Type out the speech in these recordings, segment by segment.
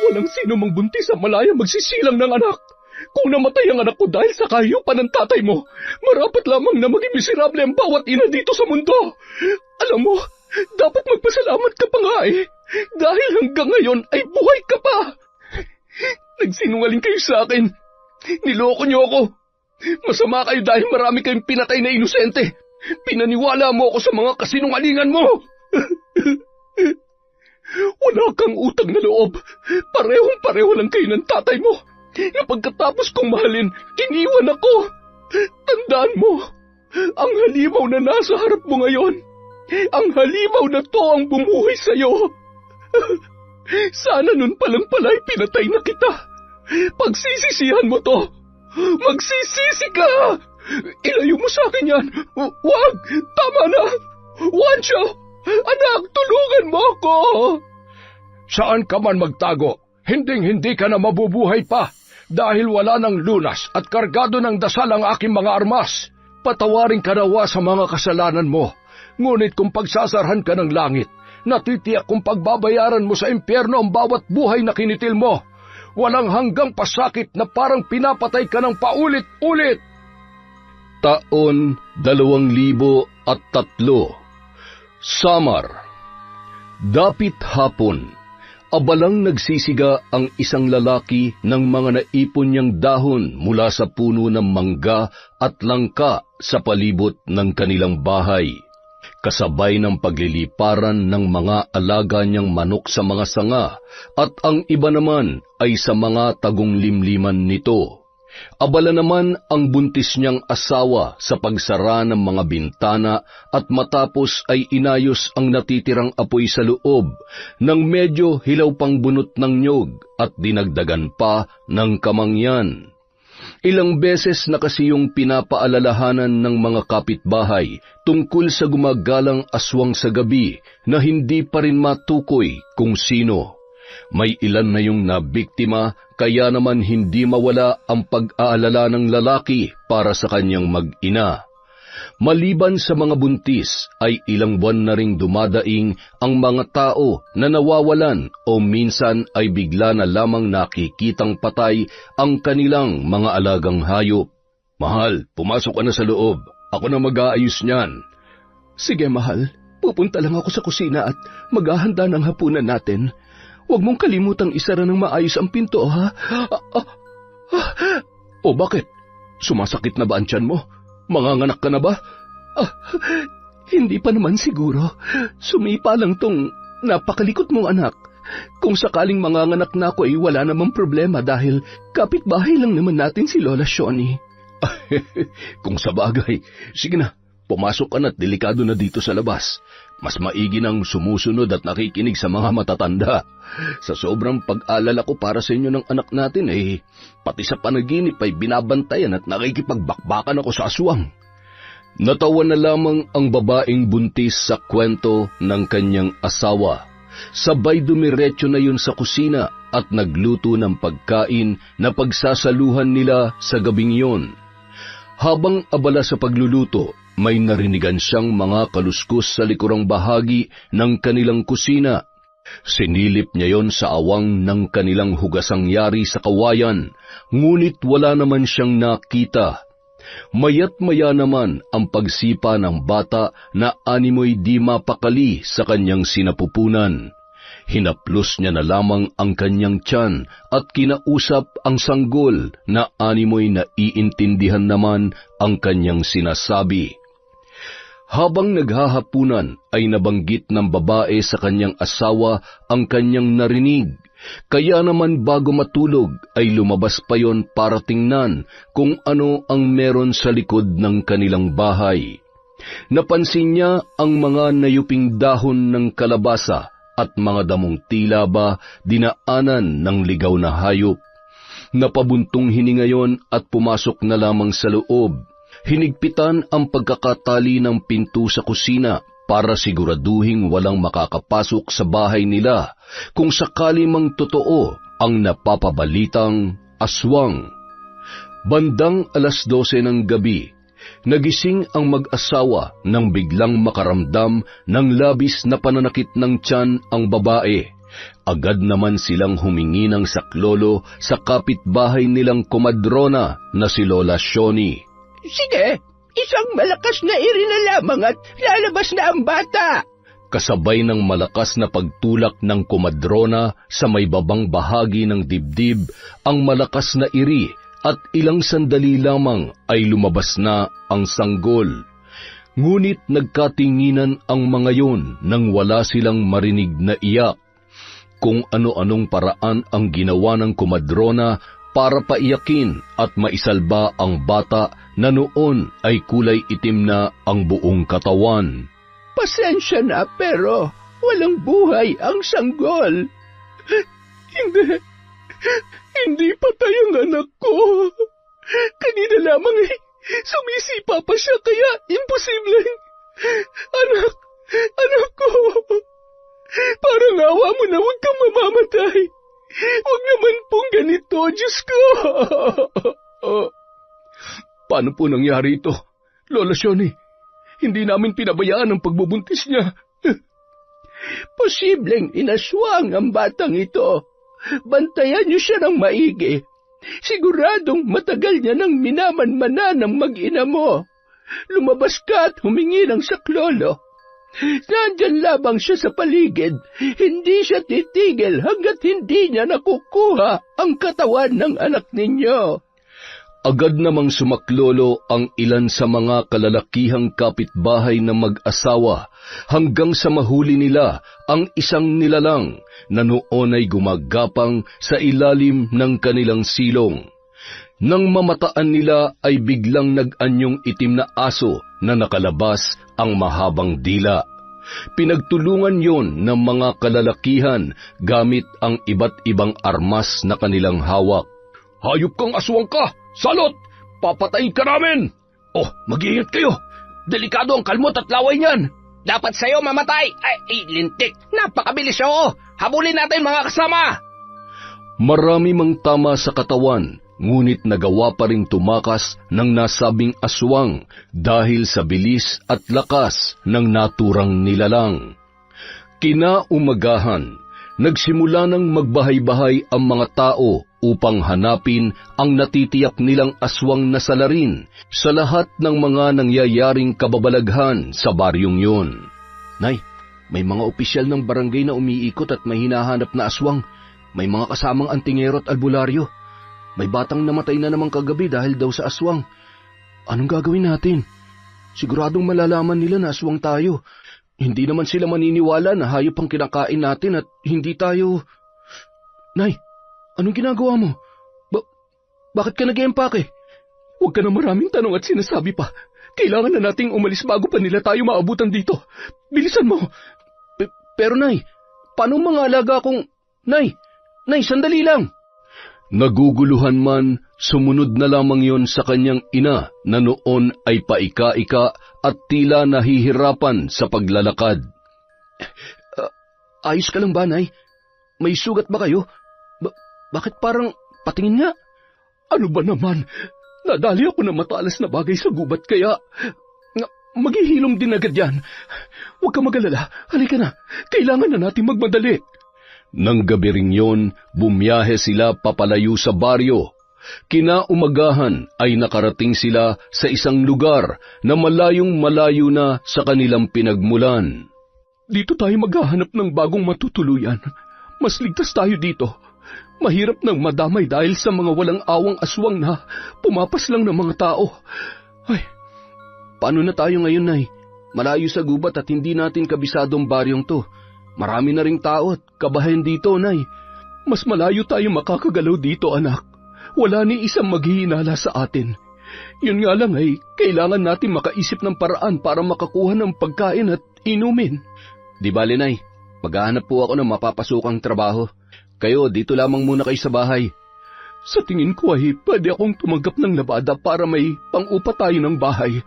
Walang sino mang buntis sa malaya magsisilang ng anak. Kung namatay ang anak ko dahil sa kahiyupan ng tatay mo, marapat lamang na maging miserable ang bawat ina dito sa mundo. Alam mo, dapat magpasalamat ka pa nga eh, dahil hanggang ngayon ay buhay ka pa. Nagsinungaling kayo sa akin. Niloko niyo ako. Masama kayo dahil marami kayong pinatay na inosente. Pinaniwala mo ako sa mga kasinungalingan mo. Wala kang utang na loob. Parehong-pareho lang kayo ng tatay mo. Na pagkatapos kong mahalin, iniwan ako. Tandaan mo, ang halimaw na nasa harap mo ngayon, ang halimaw na to ang bumuhay sa'yo. Sana nun palang pala'y pinatay na kita. Pagsisisihan mo to. Magsisisi ka. Ilayo mo sa akin yan. Wag, tama na. Juancho, anak, tulungan mo ako. Saan ka man magtago, hinding-hindi ka na mabubuhay pa. Dahil wala ng lunas at kargado ng dasal ang aking mga armas. Patawarin ka nawa sa mga kasalanan mo. Ngunit kung pagsasarhan ka ng langit, natitiyak kung pagbabayaran mo sa impyerno ang bawat buhay na kinitil mo. Walang hanggang pasakit na parang pinapatay ka ng paulit-ulit. Taon 2003. Samar. Dapit hapon. Abalang nagsisiga ang isang lalaki ng mga naipon niyang dahon mula sa puno ng mangga at langka sa palibot ng kanilang bahay. Kasabay ng pagliliparan ng mga alaga niyang manok sa mga sanga at ang iba naman ay sa mga tagong limliman nito. Abala naman ang buntis niyang asawa sa pagsara ng mga bintana at matapos ay inayos ang natitirang apoy sa loob nang medyo hilaw pang bunot ng niyog at dinagdagan pa ng kamangyan. Ilang beses na kasi yung pinapaalalahanan ng mga kapitbahay tungkol sa gumagalang aswang sa gabi na hindi pa rin matukoy kung sino. May ilan na yung nabiktima kaya naman hindi mawala ang pag-aalala ng lalaki para sa kanyang mag-ina. Maliban sa mga buntis ay ilang buwan na ring dumadaing ang mga tao na nawawalan o minsan ay bigla na lamang nakikitang patay ang kanilang mga alagang hayop. Mahal, pumasok ka na sa loob. Ako na mag-aayos niyan. Sige mahal, pupunta lang ako sa kusina at maghahanda ng hapunan natin. Huwag mong kalimutang isara ng maayos ang pinto, ha? O bakit? Sumasakit na ba ang tiyan mo? Manganganak ka na ba? Hindi pa naman siguro. Sumipa lang tong napakalikot mong anak. Kung sakaling manganganak na ako ay wala namang problema dahil kapitbahay lang naman natin si Lola Shoni. Kung sa bagay, sige na, pumasok ka na't delikado na dito sa labas. Mas maigi nang sumusunod at nakikinig sa mga matatanda. Sa sobrang pag-alala ko para sa inyo ng anak natin pati sa panaginip ay binabantayan at nakikipagbakbakan ako sa aswang. Natawa na lamang ang babaeng buntis sa kwento ng kanyang asawa. Sabay dumiretso na yun sa kusina at nagluto ng pagkain na pagsasaluhan nila sa gabing yon. Habang abala sa pagluluto, may narinigan siyang mga kaluskos sa likurang bahagi ng kanilang kusina. Sinilip niya yon sa awang ng kanilang hugasang yari sa kawayan, ngunit wala naman siyang nakita. Mayat maya naman ang pagsipa ng bata na animoy di mapakali sa kanyang sinapupunan. Hinaplos niya na lamang ang kanyang tiyan at kinausap ang sanggol na animoy naiintindihan naman ang kanyang sinasabi. Habang naghahapunan ay nabanggit ng babae sa kanyang asawa ang kanyang narinig, kaya naman bago matulog ay lumabas pa yon para tingnan kung ano ang meron sa likod ng kanilang bahay. Napansin niya ang mga nayuping dahon ng kalabasa at mga damong tila ba dinaanan ng ligaw na hayop. Napabuntong hininga yon at pumasok na lamang sa loob. Hinigpitan ang pagkakatali ng pinto sa kusina para siguraduhing walang makakapasok sa bahay nila kung sakali mang totoo ang napapabalitang aswang. Bandang 12:00 ng gabi, nagising ang mag-asawa nang biglang makaramdam ng labis na pananakit ng tiyan ang babae Agad naman silang humingi ng saklolo sa kapitbahay nilang komadrona na si Lola Shoni. Sige, isang malakas na iri na lamang at lalabas na ang bata. Kasabay ng malakas na pagtulak ng komadrona sa may babang bahagi ng dibdib ang malakas na iri at ilang sandali lamang ay lumabas na ang sanggol. Ngunit nagkatinginan ang mga yon nang wala silang marinig na iyak. Kung ano-anong paraan ang ginawa ng komadrona para paiyakin at maisalba ang bata na noon ay kulay itim na ang buong katawan. Pasensya na pero walang buhay ang sanggol. Hindi patay ang anak ko. Kanina lamang sumisipa pa siya kaya imposibleng. Anak ko. Parang awa mo na huwag kang mamamatay. Huwag naman pong ganito, Diyos ko. Paano po nangyari ito, Lola Shoni? Hindi namin pinabayaan ang pagbubuntis niya. Posibleng inaswang ang batang ito. Bantayan niyo siya ng maigi. Siguradong matagal niya nang minamanmana ng mag-ina mo. Lumabas ka at humingi ng saklolo. Nandyan lamang siya sa paligid. Hindi siya titigil hanggat hindi niya nakukuha ang katawan ng anak ninyo. Agad namang sumaklolo ang ilan sa mga kalalakihang kapitbahay na mag-asawa hanggang sa mahuli nila ang isang nilalang na noon ay gumagapang sa ilalim ng kanilang silong. Nang mamataan nila ay biglang nag-anyong itim na aso na nakalabas ang mahabang dila. Pinagtulungan yon ng mga kalalakihan gamit ang iba't ibang armas na kanilang hawak. Hayop kang aswang ka! Salot! Papatayin ka namin! Oh, mag-iingat kayo! Delikado ang kalmot at laway niyan! Dapat sa'yo mamatay! Ay, lintik! Napakabilis siya! Habulin natin mga kasama! Marami mang tama sa katawan, ngunit nagawa pa ring tumakas ng nasabing aswang dahil sa bilis at lakas ng naturang nilalang. Kinaumagahan, nagsimula ng magbahay-bahay ang mga tao upang hanapin ang natitiyak nilang aswang na salarin sa lahat ng mga nangyayaring kababalaghan sa baryong yun. Nay, may mga opisyal ng barangay na umiikot at may hinahanap na aswang. May mga kasamang antingero at albularyo. May batang namatay na naman kagabi dahil daw sa aswang. Anong gagawin natin? Siguradong malalaman nila na aswang tayo. Hindi naman sila maniniwala na hayop ang kinakain natin at hindi tayo... Nay, anong ginagawa mo? Bakit ka nag-empake? Huwag ka na maraming tanong at sinasabi pa. Kailangan na nating umalis bago pa nila tayo maabutan dito. Bilisan mo. Pero Nay, paano mga alaga kong... Nay, sandali lang. Naguguluhan man, sumunod na lamang yon sa kanyang ina na noon ay paika-ika at tila nahihirapan sa paglalakad. Ayos ka lang ba, Nay? May sugat ba kayo? Bakit parang patingin nga? Ano ba naman? Nadali ako ng matalas na bagay sa gubat kaya... Maghihilom din agad yan. Huwag ka mag-alala. Halika na. Kailangan na natin magmadali. Nang gabi ring yon, bumiyahe sila papalayo sa baryo. Kinaumagahan ay nakarating sila sa isang lugar na malayong malayo na sa kanilang pinagmulan. Dito tayo maghahanap ng bagong matutuluyan. Mas ligtas tayo dito. Mahirap nang madamay dahil sa mga walang awang aswang na pumapas lang ng mga tao. Ay, paano na tayo ngayon, Nay? Malayo sa gubat at hindi natin kabisadong baryong to. Marami na ring tao at kabahayan dito, Nay. Mas malayo tayo makakagalaw dito, anak. Wala ni isang maghihinala sa atin. Yun nga lang ay kailangan natin makaisip ng paraan para makakuha ng pagkain at inumin. Di bale, Nay. Maghahanap po ako ng mapapasukang trabaho. Kayo, dito lamang muna kayo sa bahay. Sa tingin ko ay pwede akong tumanggap ng labada para may pang-upa tayo ng bahay.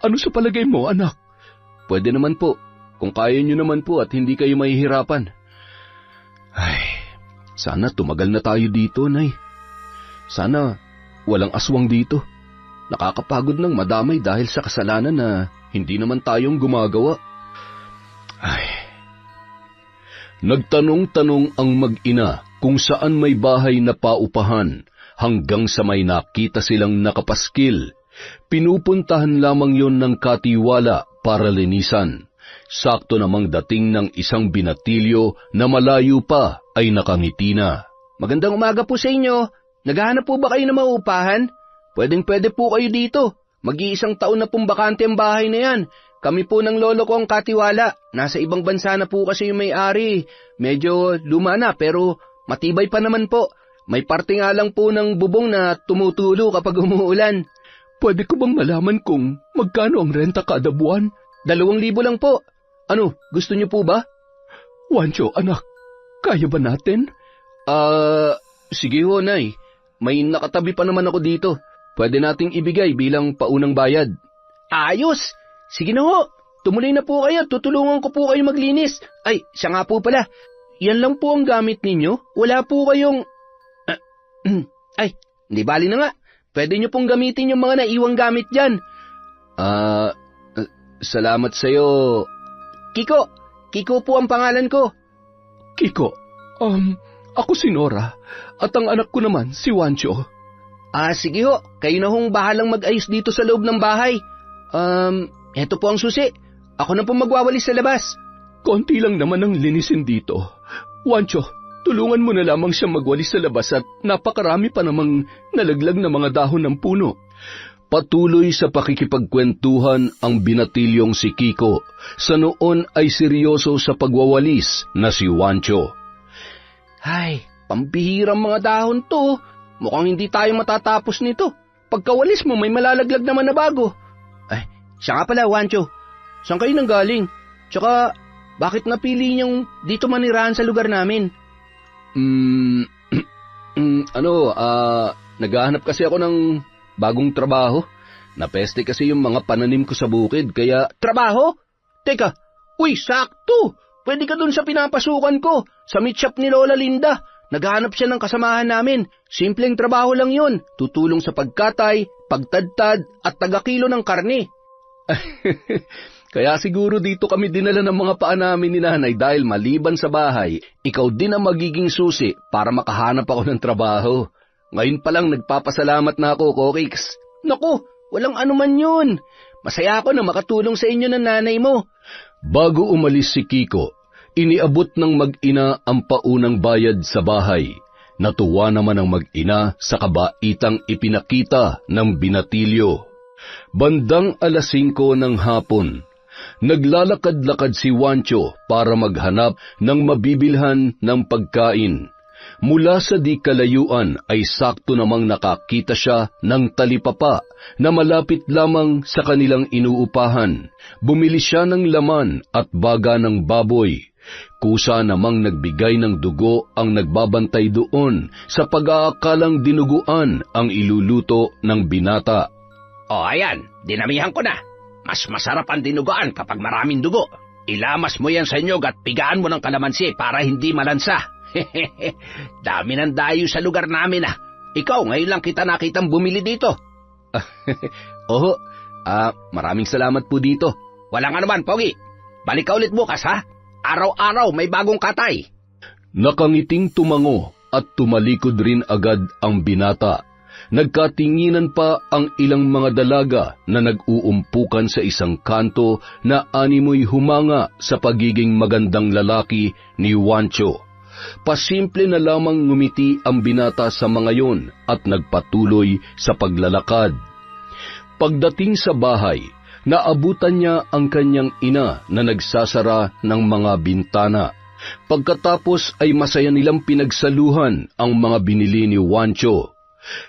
Ano sa palagay mo, anak? Pwede naman po, kung kaya nyo naman po at hindi kayo mahihirapan. Ay, sana tumagal na tayo dito, Nay. Sana walang aswang dito. Nakakapagod ng madamay dahil sa kasalanan na hindi naman tayong gumagawa. Ay. Nagtanong-tanong ang mag-ina kung saan may bahay na paupahan hanggang sa may nakita silang nakapaskil. Pinupuntahan lamang yon ng katiwala para linisan. Sakto namang dating ng isang binatilyo na malayo pa ay nakangiti na. Magandang umaga po sa inyo. Naghahanap po ba kayo na maupahan? Pwedeng-pwede po kayo dito. Mag-iisang taon na pong bakante ang bahay na yan. Kami po ng lolo ko ang katiwala. Nasa ibang bansa na po kasi yung may-ari. Medyo luma na pero matibay pa naman po. May parte nga lang po ng bubong na tumutulo kapag umuulan. Pwede ko bang malaman kung magkano ang renta kada buwan? 2,000 lang po. Ano, gusto niyo po ba? Wancho, anak, kaya ba natin? Sige ho, Nay. May nakatabi pa naman ako dito. Pwede nating ibigay bilang paunang bayad. Ayos! Sige na ho. Tumuloy na po kayo. Tutulungan ko po kayo maglinis. Ay, siya nga po pala. Yan lang po ang gamit ninyo? Wala po kayong... Ay, hindi bali na nga. Pwede nyo pong gamitin yung mga naiwang gamit dyan. Salamat sa'yo. Kiko! Kiko po ang pangalan ko. Kiko, ako si Nora at ang anak ko naman si Wancho. Sige ho. Kayo na hong bahalang mag-ayos dito sa loob ng bahay. Eto po ang susi. Ako na po magwawalis sa labas. Konti lang naman ang linisin dito. Wancho, tulungan mo na lamang siya magwalis sa labas at napakarami pa namang nalaglag na mga dahon ng puno. Patuloy sa pakikipagkwentuhan ang binatilyong si Kiko. Sa noon ay seryoso sa pagwawalis na si Wancho. Ay, pambihirang mga dahon to. Mukhang hindi tayo matatapos nito. Pagkawalis mo may malalaglag naman na bago. Ay, siya nga pala, Wancho. Saan kayo nanggaling? Tsaka, bakit napili niyong dito manirahan sa lugar namin? Naghahanap kasi ako ng bagong trabaho. Napeste kasi yung mga pananim ko sa bukid, kaya... Trabaho? Teka, uy, sakto! Pwede ka dun sa pinapasukan ko, sa meat shop ni Lola Linda. Naghahanap siya ng kasamahan namin. Simpleng trabaho lang yun. Tutulong sa pagkatay, pagtadtad, at tagakilo ng karne. Kaya siguro dito kami dinala ng mga paa namin ni nanay dahil maliban sa bahay, ikaw din ang magiging susi para makahanap ako ng trabaho. Ngayon pa lang nagpapasalamat na ako, Kokix. Naku, walang anuman yun. Masaya ako na makatulong sa inyo ng nanay mo. Bago umalis si Kiko, iniabot ng mag-ina ang paunang bayad sa bahay. Natuwa naman ang mag-ina sa kabaitang ipinakita ng binatilyo. Bandang 5:00 ng hapon, naglalakad-lakad si Wancho para maghanap ng mabibilhan ng pagkain. Mula sa di kalayuan ay sakto namang nakakita siya ng talipapa na malapit lamang sa kanilang inuupahan. Bumili siya ng laman at baga ng baboy. Kusa namang nagbigay ng dugo ang nagbabantay doon sa pag-aakalang dinuguan ang iluluto ng binata. Ayan, dinamihan ko na. Mas masarap ang dinuguan kapag maraming dugo. Ilamas mo yan sa nyog at pigaan mo ng kalamansi para hindi malansa. Dami ng dayo sa lugar namin ah. Ikaw, ngayon lang kita nakitang bumili dito. Oho, maraming salamat po dito. Walang anuman, Pogi. Balik ka ulit bukas ha. Araw-araw may bagong katay. Nakangiting tumango at tumalikod rin agad ang binata. Nagkatinginan pa ang ilang mga dalaga na nag-uumpukan sa isang kanto na animoy humanga sa pagiging magandang lalaki ni Wancho. Pasimple na lamang ngumiti ang binata sa mga yon at nagpatuloy sa paglalakad. Pagdating sa bahay, naabutan niya ang kanyang ina na nagsasara ng mga bintana. Pagkatapos ay masaya nilang pinagsaluhan ang mga binili ni Wancho.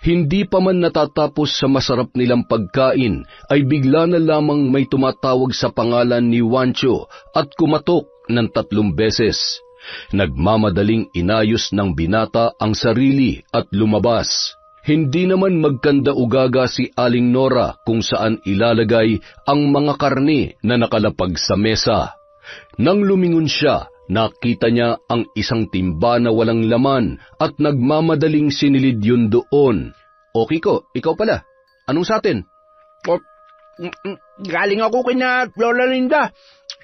Hindi pa man natatapos sa masarap nilang pagkain, ay bigla na lamang may tumatawag sa pangalan ni Wancho at kumatok ng 3 beses. Nagmamadaling inayos ng binata ang sarili at lumabas. Hindi naman magkanda-ugaga si Aling Nora kung saan ilalagay ang mga karne na nakalapag sa mesa. Nang lumingon siya, nakita niya ang isang timba na walang laman at nagmamadaling sinilid yun doon. O Kiko, ikaw pala. Anong sa atin? Galing ako kina Lola Linda.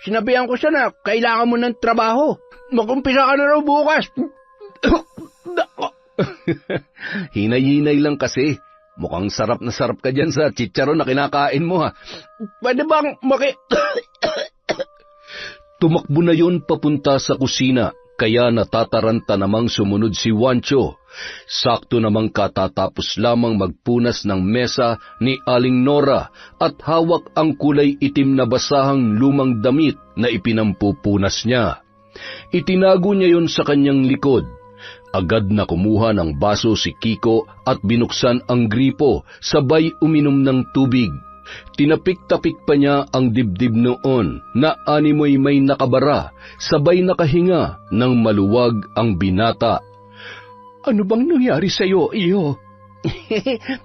Sinabihan ko siya na kailangan mo ng trabaho. Mag-umpisa ka na raw bukas. Hinay-hinay lang kasi. Mukhang sarap na sarap ka dyan sa chicharon na kinakain mo, ha. Pwede bang Tumakbo na yon papunta sa kusina, kaya natataranta namang sumunod si Juancho. Sakto namang katatapos lamang magpunas ng mesa ni Aling Nora at hawak ang kulay itim na basahang lumang damit na ipinampupunas niya. Itinago niya yon sa kanyang likod. Agad na kumuha ng baso si Kiko at binuksan ang gripo, sabay uminom ng tubig. Tinapik-tapik pa niya ang dibdib noon na animoy may nakabara, sabay nakahinga ng maluwag ang binata. Ano bang nangyari sa'yo, iyo?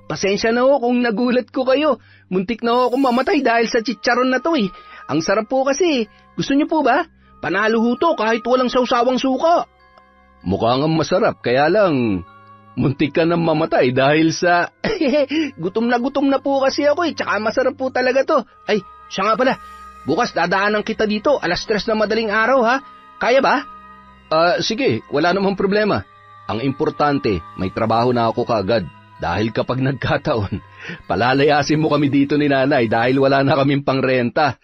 Pasensya na ho kung nagulat ko kayo. Muntik na ho akong mamatay dahil sa chicharon na to eh. Ang sarap po kasi. Gusto niyo po ba? Panalo ho to kahit walang sawsawang suka. Mukhang ang masarap, kaya lang muntik ka nang mamatay dahil sa... Gutom na po kasi ako eh, tsaka masarap po talaga to. Ay, siya nga pala, bukas dadaanan kita dito, 3:00 na madaling araw ha. Kaya ba? Sige, wala namang problema. Ang importante, may trabaho na ako kaagad. Dahil kapag nagkataon, palalayasin mo kami dito ni nanay dahil wala na kaming pangrenta.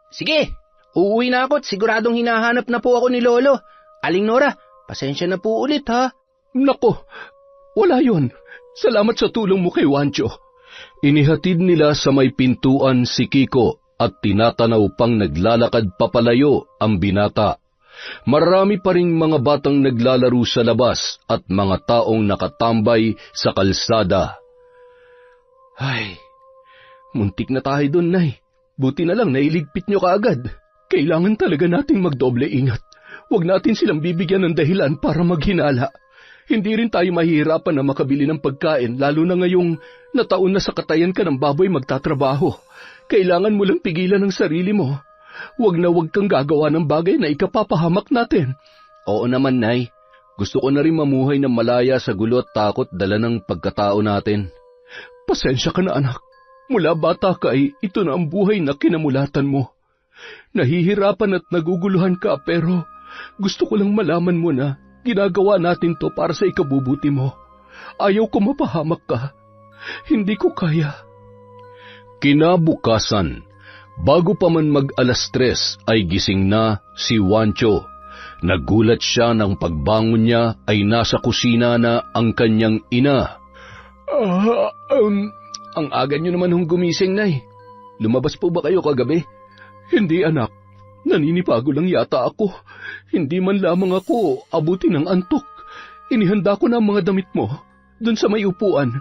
Sige, uuwi na ako at siguradong hinahanap na po ako ni Lolo. Aling Nora, pasensya na po ulit ha. Nako, wala yon. Salamat sa tulong mo kay Juancho. Inihatid nila sa may pintuan si Kiko at tinatanaw pang naglalakad papalayo ang binata. Marami pa ring mga batang naglalaro sa labas at mga taong nakatambay sa kalsada. Ay, muntik na tayo doon, Nay. Buti na lang nailigpit nyo kaagad. Kailangan talaga nating magdoble ingat. Huwag natin silang bibigyan ng dahilan para maghinala. Hindi rin tayo mahihirapan na makabili ng pagkain, lalo na ngayong nataon na sa katayan ka ng baboy magtatrabaho. Kailangan mo lang pigilan ang sarili mo. Huwag na huwag kang gagawa ng bagay na ikapapahamak natin. Oo naman, Nay. Gusto ko na rin mamuhay ng malaya sa gulo at takot dala ng pagkatao natin. Pasensya ka na, anak. Mula bata ka ay ito na ang buhay na kinamulatan mo. Nahihirapan at naguguluhan ka pero gusto ko lang malaman mo na ginagawa natin to para sa ikabubuti mo. Ayaw ko mapahamak ka. Hindi ko kaya. Kinabukasan, bago pa man mag-3:00 ay gising na si Juancho. Nagulat siya nang pagbangon niya ay nasa kusina na ang kanyang ina. Ang aga niyo naman hong gumising, Nay. Lumabas po ba kayo kagabi? Hindi, anak. Naninibago lang yata ako. Hindi man lamang ako abuti ng antok. Inihanda ko na ang mga damit mo. Doon sa may upuan.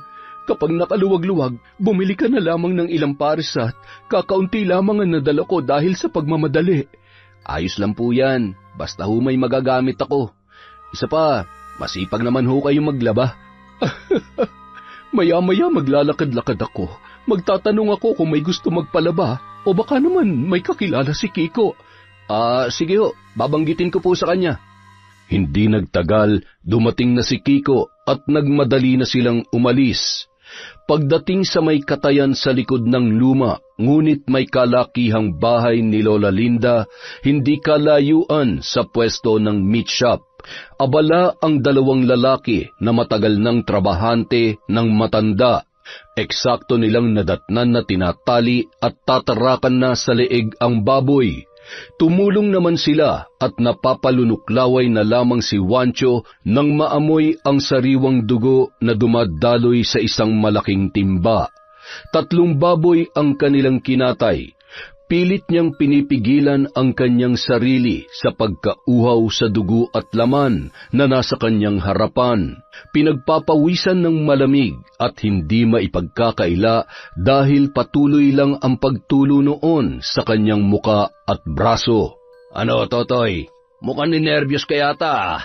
Kapag nakaluwag-luwag, bumili ka na lamang ng ilang pares at kakaunti lamang ang nadala ko dahil sa pagmamadali. Ayos lang po yan. Basta ho may magagamit ako. Isa pa, masipag naman ho kayo maglaba. Maya-maya maglalakad-lakad ako. Magtatanong ako kung may gusto magpalaba o baka naman may kakilala si Kiko. Sige ho, babanggitin ko po sa kanya. Hindi nagtagal, dumating na si Kiko at nagmadali na silang umalis. Pagdating sa may katayan sa likod ng luma, ngunit may kalakihang bahay ni Lola Linda, hindi kalayuan sa pwesto ng meat shop. Abala ang 2 lalaki na matagal ng trabahante ng matanda. Eksakto nilang nadatnan na tinatali at tatarakan na sa leeg ang baboy. Tumulong naman sila at napapalunuklaway na lamang si Juancho nang maamoy ang sariwang dugo na dumadaloy sa isang malaking timba. 3 baboy ang kanilang kinatay. Pilit niyang pinipigilan ang kanyang sarili sa pagkauhaw sa dugo at laman na nasa kanyang harapan. Pinagpapawisan ng malamig at hindi maipagkakaila dahil patuloy lang ang pagtulo noon sa kanyang muka at braso. Ano, Totoy? Mukhang ninervyos ka yata.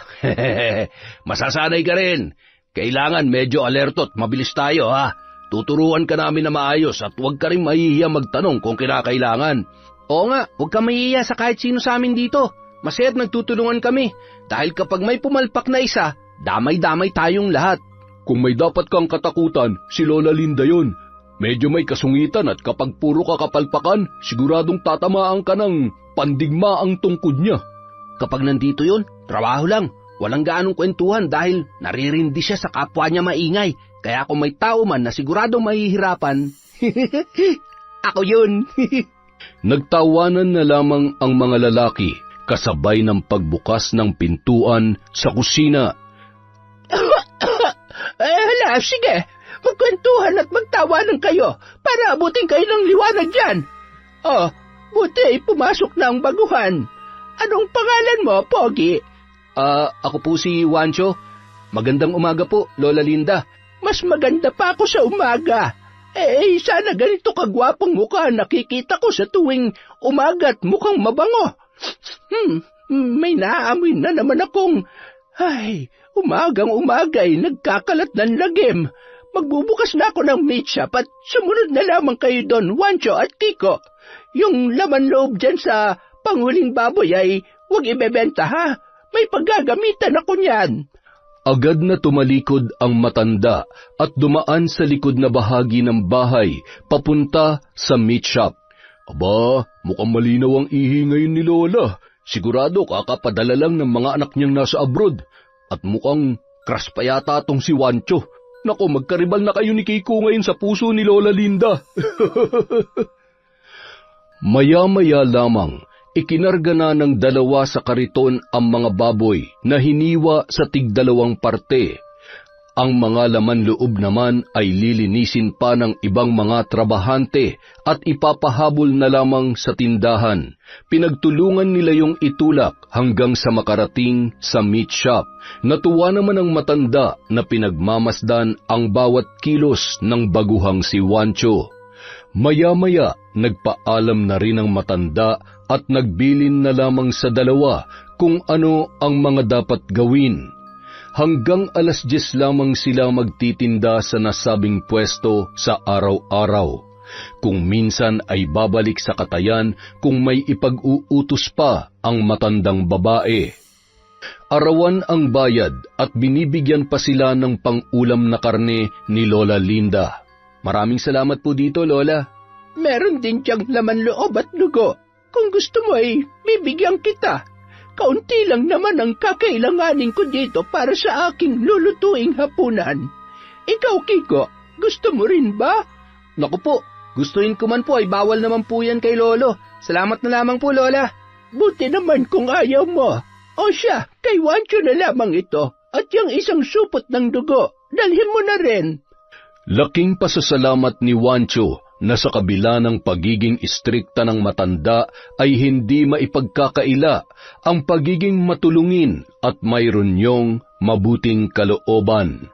Masasanay ka rin. Kailangan medyo alerto at mabilis tayo ha. Tuturuan ka namin na maayos at huwag ka rin mahihiya magtanong kung kinakailangan. Oo nga, huwag ka mahihiya sa kahit sino sa amin dito. Masaya't nagtutulungan kami. Dahil kapag may pumalpak na isa, damay-damay tayong lahat. Kung may dapat kang katakutan, si Lola Linda yon. Medyo may kasungitan at kapag puro kakapalpakan, siguradong tatamaan ka ng pandigma ang tungkod niya. Kapag nandito yun, trabaho lang. Walang gaanong kwentuhan dahil naririndi siya sa kapwa niya maingay. Kaya kung may tao man na siguradong mahihirapan, ako yun. Nagtawanan na lamang ang mga lalaki kasabay ng pagbukas ng pintuan sa kusina. Hala, sige. Magkwentuhan at magtawanan kayo para abutin kayo ng liwanag dyan. Oh, buti pumasok na ang baguhan. Anong pangalan mo, Pogi? Ako po si Wancho. Magandang umaga po, Lola Linda. Mas maganda pa ako sa umaga. Sana ganito kagwapong mukha nakikita ko sa tuwing umaga at mukhang mabango. May naamoy na naman akong... umagang-umaga ay nagkakalat ng lagim. Magbubukas na ako ng meat shop at sumunod na lamang kayo doon, Wancho at Kiko. Yung laman loob dyan sa panghuling baboy ay huwag ibebenta ha. May paggagamitan ako niyan. Agad na tumalikod ang matanda at dumaan sa likod na bahagi ng bahay papunta sa meat shop. Aba, mukhang malinaw ang ihi ngayon ni Lola. Sigurado kakapadala lang ng mga anak niyang nasa abroad. At mukhang crush pa yata tong si Wancho. Nako, magkaribal na kayo ni Kiko ngayon sa puso ni Lola Linda. Maya-maya lamang, ikinarga na ng dalawa sa kariton ang mga baboy na hiniwa sa tig-2 parte. Ang mga laman loob naman ay lilinisin pa ng ibang mga trabahante at ipapahabol na lamang sa tindahan. Pinagtulungan nila yung itulak hanggang sa makarating sa meat shop. Natuwa naman ang matanda na pinagmamasdan ang bawat kilos ng baguhang si Wancho. Maya-maya, nagpaalam na rin ang matanda at nagbilin na lamang sa dalawa kung ano ang mga dapat gawin. Hanggang 10:00 lamang sila magtitinda sa nasabing pwesto sa araw-araw. Kung minsan ay babalik sa katayan kung may ipag-uutos pa ang matandang babae. Arawan ang bayad at binibigyan pa sila ng pang-ulam na karne ni Lola Linda. Maraming salamat po dito, Lola. Meron din diyang laman loob at dugo. Kung gusto mo ay bibigyan kita. Kaunti lang naman ang kakailanganin ko dito para sa aking lulutuing hapunan. Ikaw, Kiko, gusto mo rin ba? Naku po, gustuin ko man po ay bawal naman po yan kay Lolo. Salamat na lamang po, Lola. Buti naman kung ayaw mo. O siya, kay Wancho na lamang ito. At yung isang supot ng dugo, dalhin mo na rin. Laking pasasalamat ni Wancho na sa kabila ng pagiging istrikta ng matanda ay hindi maipagkakaila ang pagiging matulungin at mayroon niyong mabuting kalooban.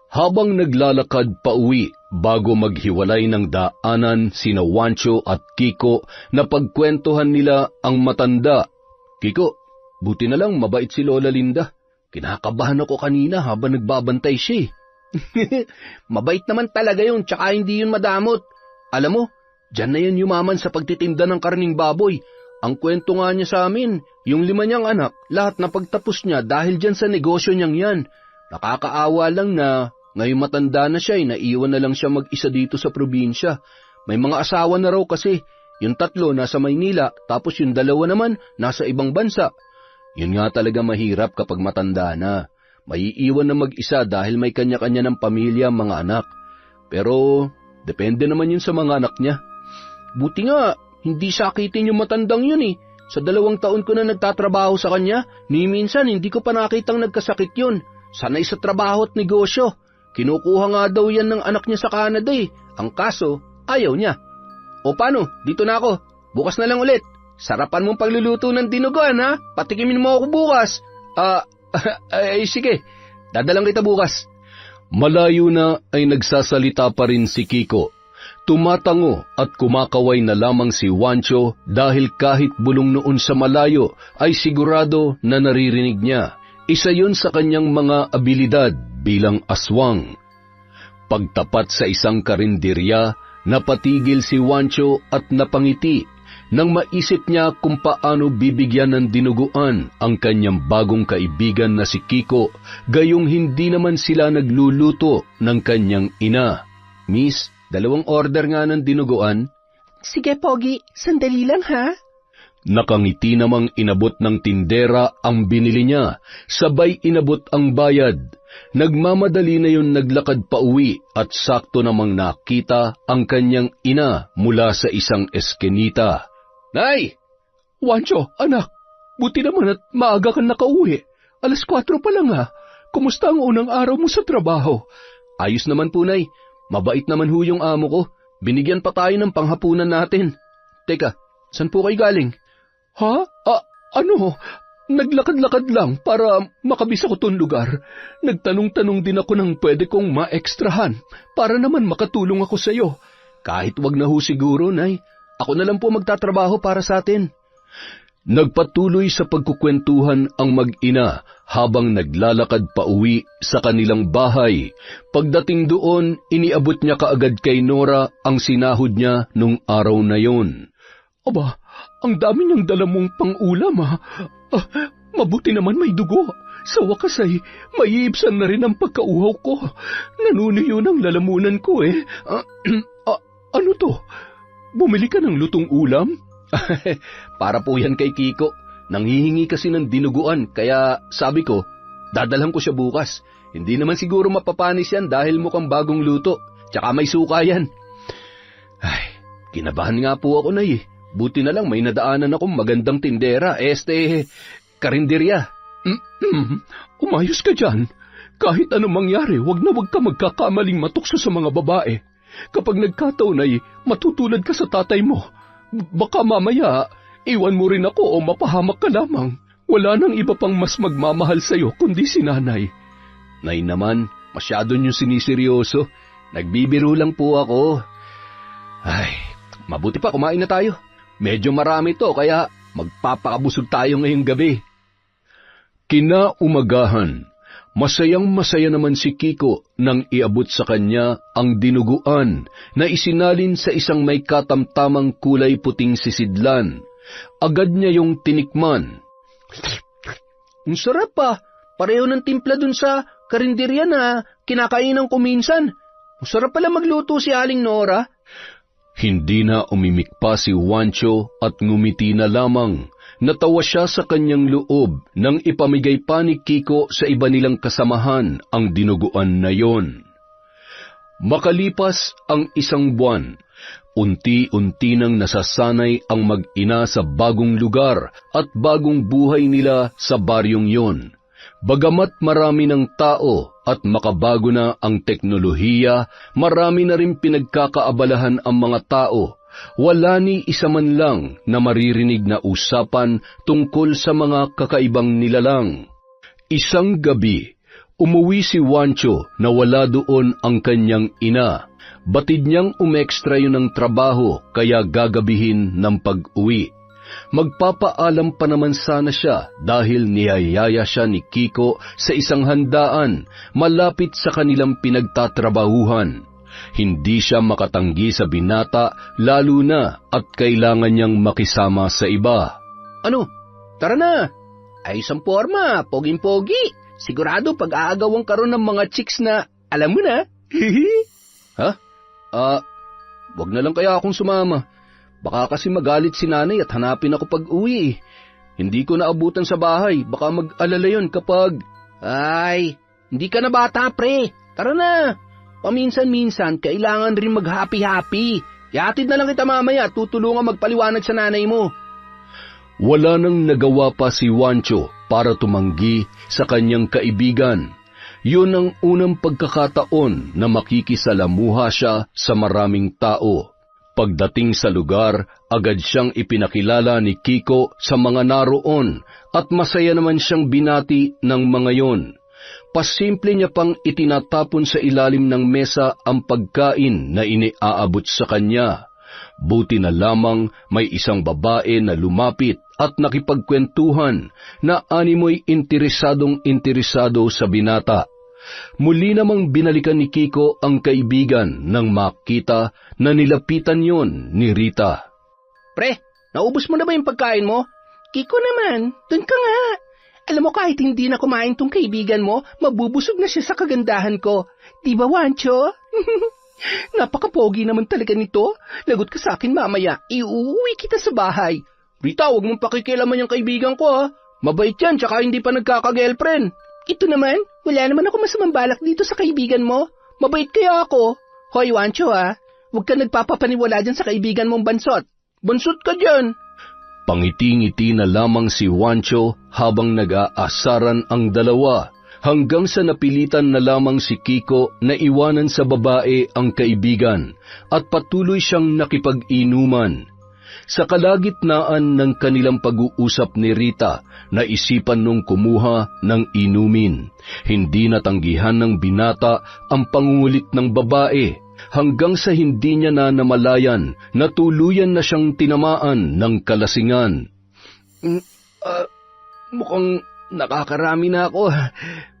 Habang naglalakad pa uwi bago maghiwalay ng daanan sina Wancho at Kiko, na pagkwentuhan nila ang matanda. Kiko, buti na lang mabait si Lola Linda. Kinakabahan ako kanina habang nagbabantay siya. Mabait naman talaga yun, tsaka hindi yun madamot. Alam mo, dyan na yan yumaman sa pagtitinda ng karning baboy. Ang kwento nga niya sa amin, yung 5 niyang anak, lahat na pagtapos niya dahil dyan sa negosyo niyang yan. Nakakaawa lang na ngayon matanda na siya, naiwan na lang siya mag-isa dito sa probinsya. May mga asawa na raw kasi, yung 3 nasa Maynila, tapos yung 2 naman nasa ibang bansa. Yun nga talaga mahirap kapag matanda na. Maiiwan na mag-isa dahil may kanya-kanya ng pamilya, mga anak. Pero depende naman yun sa mga anak niya. Buti nga, hindi sakitin yung matandang yun eh. Sa 2 taon ko na nagtatrabaho sa kanya, ni minsan hindi ko pa nakitang nagkasakit yun. Sanay sa trabaho at negosyo. Kinukuha nga daw yan ng anak niya sa Canada eh. Ang kaso, ayaw niya. O paano, dito na ako. Bukas na lang ulit. Sarapan mong pagluluto ng dinuguan ha. Patikimin mo ako bukas. Sige, dadalang kita bukas. Malayo na ay nagsasalita pa rin si Kiko. Tumatango at kumakaway na lamang si Wancho dahil kahit bulong noon sa malayo ay sigurado na naririnig niya. Isa yun sa kanyang mga abilidad bilang aswang. Pagtapat sa isang karinderya, napatigil si Wancho at napangiti nang maisip niya kung paano bibigyan ng dinuguan ang kanyang bagong kaibigan na si Kiko, gayong hindi naman sila nagluluto ng kanyang ina. Miss, 2 order nga ng dinuguan. Sige, Pogi. Sandali lang, ha? Nakangiti namang inabot ng tindera ang binili niya, sabay inabot ang bayad. Nagmamadali na yun naglakad pa uwi at sakto namang nakita ang kanyang ina mula sa isang eskenita. Nay! Wancho, anak, buti naman at maaga kang nakauwi. 4:00 pa lang ha. Kumusta ang unang araw mo sa trabaho? Ayos naman po, Nay. Mabait naman ho yung amo ko. Binigyan pa tayo ng panghapunan natin. Teka, saan po kayo galing? Ha? Ano? Naglakad-lakad lang para makabisa ko tong lugar. Nagtanong-tanong din ako ng pwede kong maekstrahan para naman makatulong ako sa'yo. Kahit wag na ho siguro, Nay. Ako na lang po magtatrabaho para sa atin. Nagpatuloy sa pagkukwentuhan ang mag-ina habang naglalakad pa uwi sa kanilang bahay. Pagdating doon, iniabot niya kaagad kay Nora ang sinahod niya nung araw na yon. Aba, ang dami niyang dala mong pang-ulam ha. Mabuti naman may dugo. Sa wakas ay maiibsan na rin ang pagkauhaw ko. Nanunuyo ng lalamunan ko eh. Ano to? Bumili ka ng lutong ulam? Para po yan kay Kiko. Nanghihingi kasi ng dinuguan, kaya sabi ko, dadalhan ko siya bukas. Hindi naman siguro mapapanis yan dahil mukhang bagong luto. Tsaka may suka yan. Ay, kinabahan nga po ako, Nay. Buti na lang may nadaanan akong magandang tindera, karinderya. Umayos ka dyan. Kahit anong mangyari, wag ka magkakamaling matukso sa mga babae. Kapag nagkataon ay matutulad ka sa tatay mo. Baka mamaya, iwan mo rin ako o mapahamak ka lamang. Wala nang iba pang mas magmamahal sa'yo kundi si nanay. Nay naman, masyado niyong siniseryoso. Nagbibiro lang po ako. Ay, mabuti pa kumain na tayo. Medyo marami to kaya magpapakabusog tayo ngayong gabi. Kinaumagahan, masayang-masaya naman si Kiko nang iabot sa kanya ang dinuguan na isinalin sa isang may katamtamang kulay puting sisidlan. Agad niya yung tinikman. Ang sarap pa. Pareho ng timpla dun sa karinderya na kinakainan ko minsan. Ang sarap pala magluto si Aling Nora. Hindi na umimik pa si Wancho at ngumiti na lamang. Natawa siya sa kanyang loob nang ipamigay pa ni Kiko sa iba nilang kasamahan ang dinuguan na yon. Makalipas ang 1 buwan, unti-unti nang nasasanay ang mag-ina sa bagong lugar at bagong buhay nila sa baryong yon. Bagamat marami ng tao at makabago na ang teknolohiya, marami na rin pinagkakaabalahan ang mga tao. Wala ni isa man lang na maririnig na usapan tungkol sa mga kakaibang nilalang. Isang gabi, umuwi si Wancho na wala doon ang kanyang ina. Batid niyang umextra yun ng trabaho kaya gagabihin ng pag-uwi. Magpapaalam pa naman sana siya dahil niyayaya siya ni Kiko sa isang handaan malapit sa kanilang pinagtatrabahuhan. Hindi siya makatanggi sa binata lalo na at kailangan niyang makisama sa iba. Ano? Tara na! Ayos ang forma, poging-pogi. Sigurado pag-aagawan ka ron ng mga chicks na alam mo na. Ha? Wag na lang kaya akong sumama. Baka kasi magalit si nanay at hanapin ako pag-uwi. Hindi ko naabutan sa bahay. Baka mag-alala yun kapag... Ay, hindi ka na bata, pre. Tara na. Paminsan-minsan, kailangan rin mag-happy-happy. Yatid na lang kita mamaya at tutulungan magpaliwanag sa nanay mo. Wala nang nagawa pa si Wancho para tumanggi sa kanyang kaibigan. Yun ang unang pagkakataon na makikisalamuha siya sa maraming tao. Pagdating sa lugar, agad siyang ipinakilala ni Kiko sa mga naroon at masaya naman siyang binati ng mga yon. Pasimple niya pang itinatapon sa ilalim ng mesa ang pagkain na iniaabot sa kanya. Buti na lamang may isang babae na lumapit at nakipagkwentuhan na animoy interesadong-interesado sa binata. Muli namang binalikan ni Kiko ang kaibigan nang makita na nilapitan yon ni Rita. Pre, naubos mo na ba yung pagkain mo? Kiko naman, dun ka nga. Alam mo kahit hindi na kumain tong kaibigan mo, mabubusog na siya sa kagandahan ko. Di ba, Wancho? Napaka-pogi naman talaga nito. Lagot ka sa akin mamaya, iuwi kita sa bahay. Rita, huwag mong pakikialaman yung kaibigan ko ha. Mabait yan, tsaka hindi pa nagkaka-girlfriend. Ito naman, wala naman ako masamang balak dito sa kaibigan mo. Mabait kaya ako. Hoy, Wancho ha, huwag ka nagpapapaniwala dyan sa kaibigan mong bansot. Bansot ka dyan. Pangiti-ngiti na lamang si Wancho habang nag-aasaran ang dalawa, hanggang sa napilitan na lamang si Kiko na iwanan sa babae ang kaibigan at patuloy siyang nakipag-inuman. Sa kalagitnaan ng kanilang pag-uusap ni Rita, naisipan nung kumuha ng inumin. Hindi natanggihan ng binata ang pangungulit ng babae, hanggang sa hindi niya na namalayan na tuluyan na siyang tinamaan ng kalasingan. Mukhang nakakarami na ako.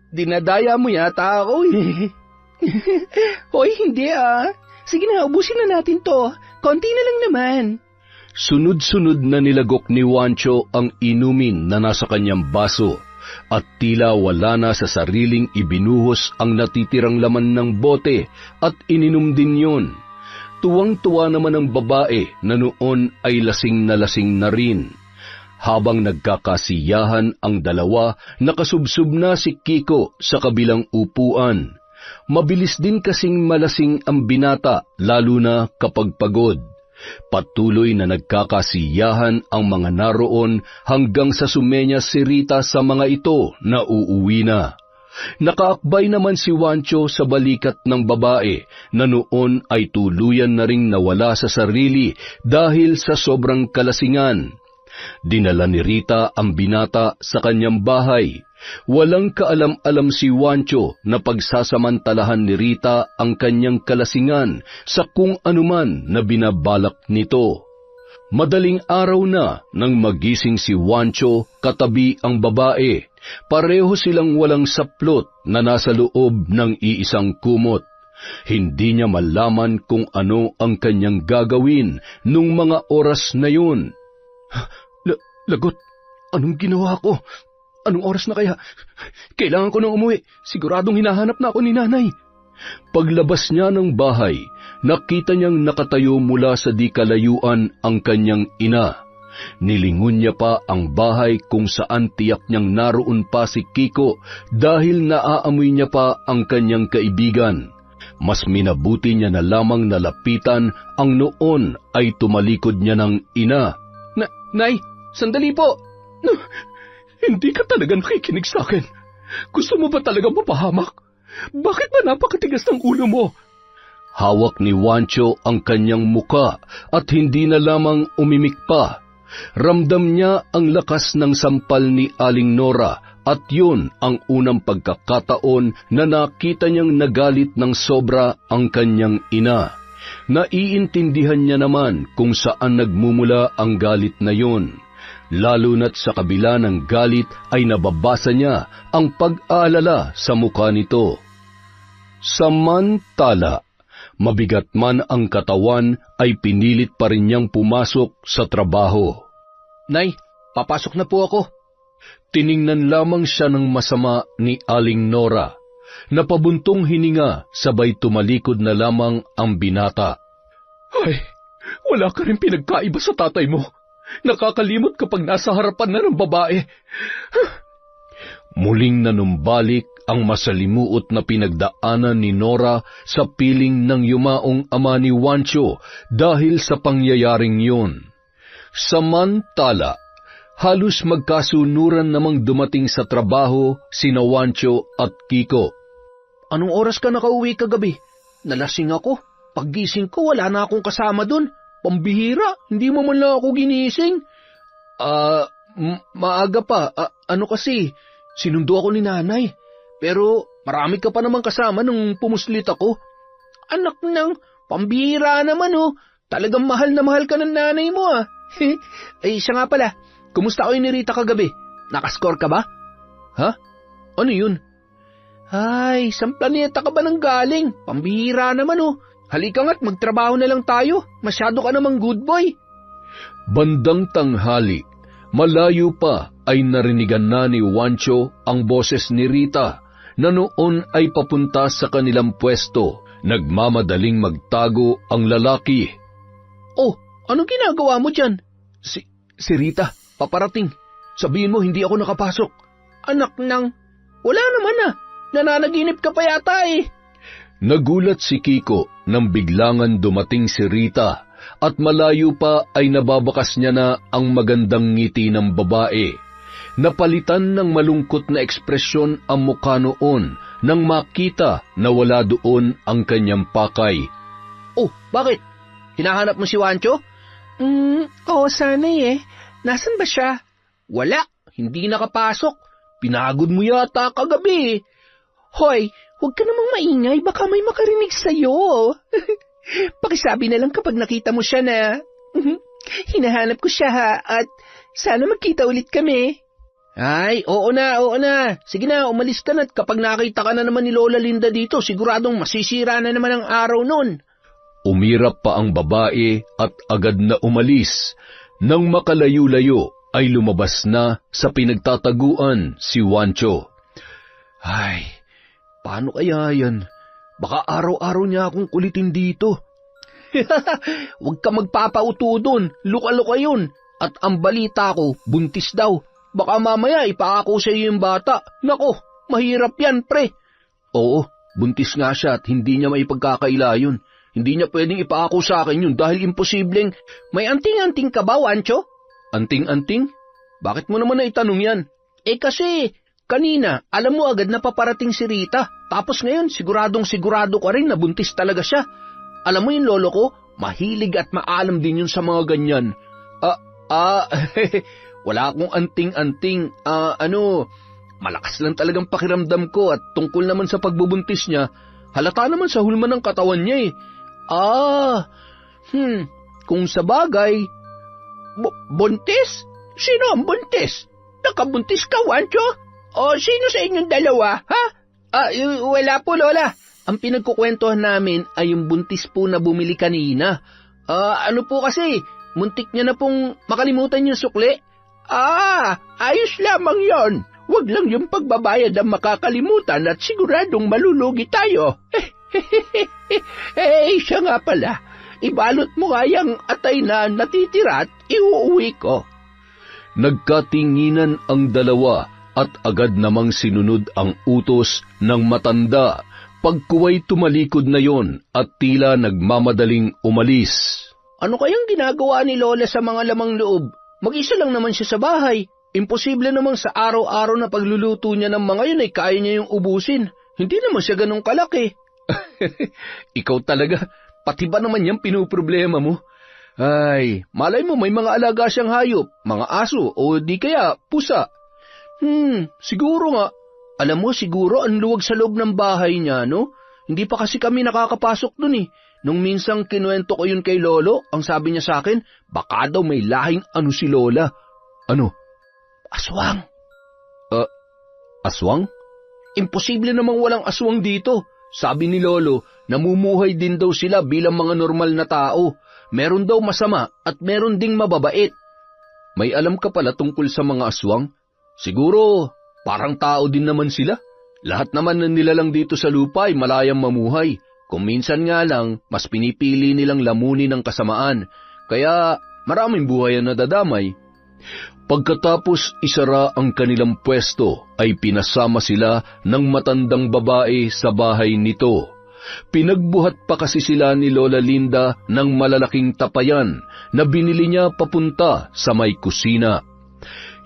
Dinadaya mo yata ako eh. Hoy, hindi ah. Sige na, ubusin na natin to. Konti na lang naman. Sunod-sunod na nilagok ni Wancho ang inumin na nasa kanyang baso, at tila wala na sa sariling ibinuhos ang natitirang laman ng bote at ininom din yun. Tuwang-tuwa naman ang babae na noon ay lasing na rin. Habang nagkakasiyahan ang dalawa, nakasubsob na si Kiko sa kabilang upuan. Mabilis din kasing malasing ang binata, lalo na kapag pagod. Patuloy na nagkakasiyahan ang mga naroon hanggang sa sumenya si Rita sa mga ito na uuwi na. Nakaakbay naman si Wancho sa balikat ng babae na noon ay tuluyan na ring nawala sa sarili dahil sa sobrang kalasingan. Dinala ni Rita ang binata sa kanyang bahay. Walang kaalam-alam si Wancho na pagsasamantalahan ni Rita ang kanyang kalasingan sa kung anuman na binabalak nito. Madaling araw na nang magising si Wancho katabi ang babae. Pareho silang walang saplot na nasa loob ng iisang kumot. Hindi niya malaman kung ano ang kanyang gagawin nung mga oras na yun. Lagot, anong ginawa ko? Anong oras na kaya? Kailangan ko nang umuwi. Siguradong hinahanap na ako ni nanay. Paglabas niya ng bahay, nakita niyang nakatayo mula sa di kalayuan ang kanyang ina. Nilingon niya pa ang bahay kung saan tiyak niyang naroon pa si Kiko dahil naaamoy niya pa ang kanyang kaibigan. Mas minabuti niya na lamang nalapitan ang noon ay tumalikod niya ng ina. Nay, sandali po. Hindi ka talaga nakikinig sa akin. Gusto mo ba talaga mapahamak? Bakit ba napakatigas ng ulo mo? Hawak ni Wancho ang kanyang muka at hindi na lamang umimik pa. Ramdam niya ang lakas ng sampal ni Aling Nora at yun ang unang pagkakataon na nakita niyang nagalit ng sobra ang kanyang ina. Naiintindihan niya naman kung saan nagmumula ang galit na yun. Lalo na't sa kabila ng galit ay nababasa niya ang pag-aalala sa mukha nito. Samantala, mabigat man ang katawan ay pinilit pa rin niyang pumasok sa trabaho. Nay, papasok na po ako. Tiningnan lamang siya ng masama ni Aling Nora. Napabuntong hininga sabay tumalikod na lamang ang binata. Ay, wala ka rin pinagkaiba sa tatay mo. Nakakalimot kapag nasa harapan na ng babae. Muling nanumbalik ang masalimuot na pinagdaanan ni Nora sa piling ng yumaong ama ni Wancho dahil sa pangyayaring yun. Samantala, halos magkasunuran namang dumating sa trabaho sina Wancho at Kiko. Anong oras ka nakauwi kagabi? Nalasing ako. Paggising ko, wala na akong kasama dun. Pambihira, hindi mo man lang ako ginising. Maaga pa. Ano kasi, sinundo ako ni nanay. Pero marami ka pa naman kasama nung pumuslit ako. Anak nang, pambihira naman oh. Talagang mahal na mahal ka ng nanay mo ah. Ay, siya nga pala. Kumusta kayo ni Rita kagabi? Nakascore ka ba? Ha? Ano yun? Ay, saan planeta ka ba nang galing? Pambihira naman oh. Halika nga't magtrabaho na lang tayo. Masyado ka namang good boy. Bandang tanghali, malayo pa ay narinigan na ni Wancho ang boses ni Rita na noon ay papunta sa kanilang pwesto Nagmamadaling magtago ang lalaki. Oh, anong ginagawa mo dyan? Si Rita, paparating. Sabihin mo hindi ako nakapasok. Anak nang, wala naman ah. Nananaginip ka pa yata eh. Nagulat si Kiko nang biglangan dumating si Rita at malayo pa ay nababakas niya na ang magandang ngiti ng babae. Napalitan ng malungkot na ekspresyon ang mukha noon nang makita na wala doon ang kanyang pakay. Oh, bakit? Hinahanap mo si Wancho? Oo, sanay eh. Nasaan ba siya? Wala, hindi nakapasok. Pinagod mo yata kagabi. Hoy, huwag ka namang maingay, baka may makarinig sa'yo. Pakisabi na lang kapag nakita mo siya na, hinahanap ko siya ha, at sana magkita ulit kami. Ay, oo na. Sige na, umalis ka na at kapag nakita ka na naman ni Lola Linda dito, siguradong masisira na naman ang araw nun. Umirap pa ang babae at agad na umalis. Nang makalayo-layo ay lumabas na sa pinagtataguan si Wancho. Ay, paano kaya yan? Baka araw-araw niya akong kulitin dito. Huwag ka magpapauto dun, luka-luka yun. At ang balita ko, buntis daw. Baka mamaya ipakako sa iyo yung bata. Nako, mahirap yan, pre. Oo, buntis nga siya at hindi niya maipagkakaila yun. Hindi niya pwedeng ipakako sa akin yun dahil imposibleng... May anting-anting ka ba, Wancho? Anting-anting? Bakit mo naman naitanong yan? Kasi, kanina, alam mo agad na paparating si Rita. Tapos ngayon, siguradong-sigurado ka rin na buntis talaga siya. Alam mo yung lolo ko, mahilig at maalam din yun sa mga ganyan. Wala akong anting-anting. Malakas lang talagang pakiramdam ko at tungkol naman sa pagbubuntis niya, halata naman sa hulma ng katawan niya eh. Kung sa bagay, buntis? Sino ang buntis? Nakabuntis ka, Wancho? O sino sa inyong dalawa, ha? Wala po, Lola. Ang pinagkukwentuhan namin ay yung buntis po na bumili kanina. Ano po kasi, muntik niya na pong makalimutan yung sukli. Ayos lamang yon. Huwag lang yung pagbabayad ang makakalimutan at siguradong malulugi tayo. Siya nga pala. Ibalot mo nga yung atay na natitira at iuuwi ko. Nagkatinginan ang dalawa at agad namang sinunod ang utos ng matanda. Pagkuway tumalikod na yon at tila nagmamadaling umalis. Ano kayang ginagawa ni Lola sa mga lamang loob? Mag-isa lang naman siya sa bahay. Imposible namang sa araw-araw na pagluluto niya ng mga yun ay kaya niya yung ubusin. Hindi naman siya ganun kalaki. Ikaw talaga, pati ba naman yung pinuproblema mo? Ay, malay mo may mga alaga siyang hayop, mga aso o di kaya pusa. Siguro nga. Alam mo, siguro ang luwag sa loob ng bahay niya, no? Hindi pa kasi kami nakakapasok dun eh. Nung minsang kinuwento ko yun kay Lolo, ang sabi niya sa akin, baka daw may lahing ano si Lola. Ano? Aswang. Aswang? Imposible namang walang aswang dito. Sabi ni Lolo, namumuhay din daw sila bilang mga normal na tao. Meron daw masama at meron ding mababait. May alam ka pala tungkol sa mga aswang? Siguro, parang tao din naman sila. Lahat naman na nilalang dito sa lupa ay malayang mamuhay. Kung minsan nga lang, mas pinipili nilang lamunin ng kasamaan. Kaya maraming buhay ang nadadamay. Pagkatapos isara ang kanilang pwesto, ay pinasama sila ng matandang babae sa bahay nito. Pinagbuhat pa kasi sila ni Lola Linda ng malalaking tapayan na binili niya papunta sa may kusina.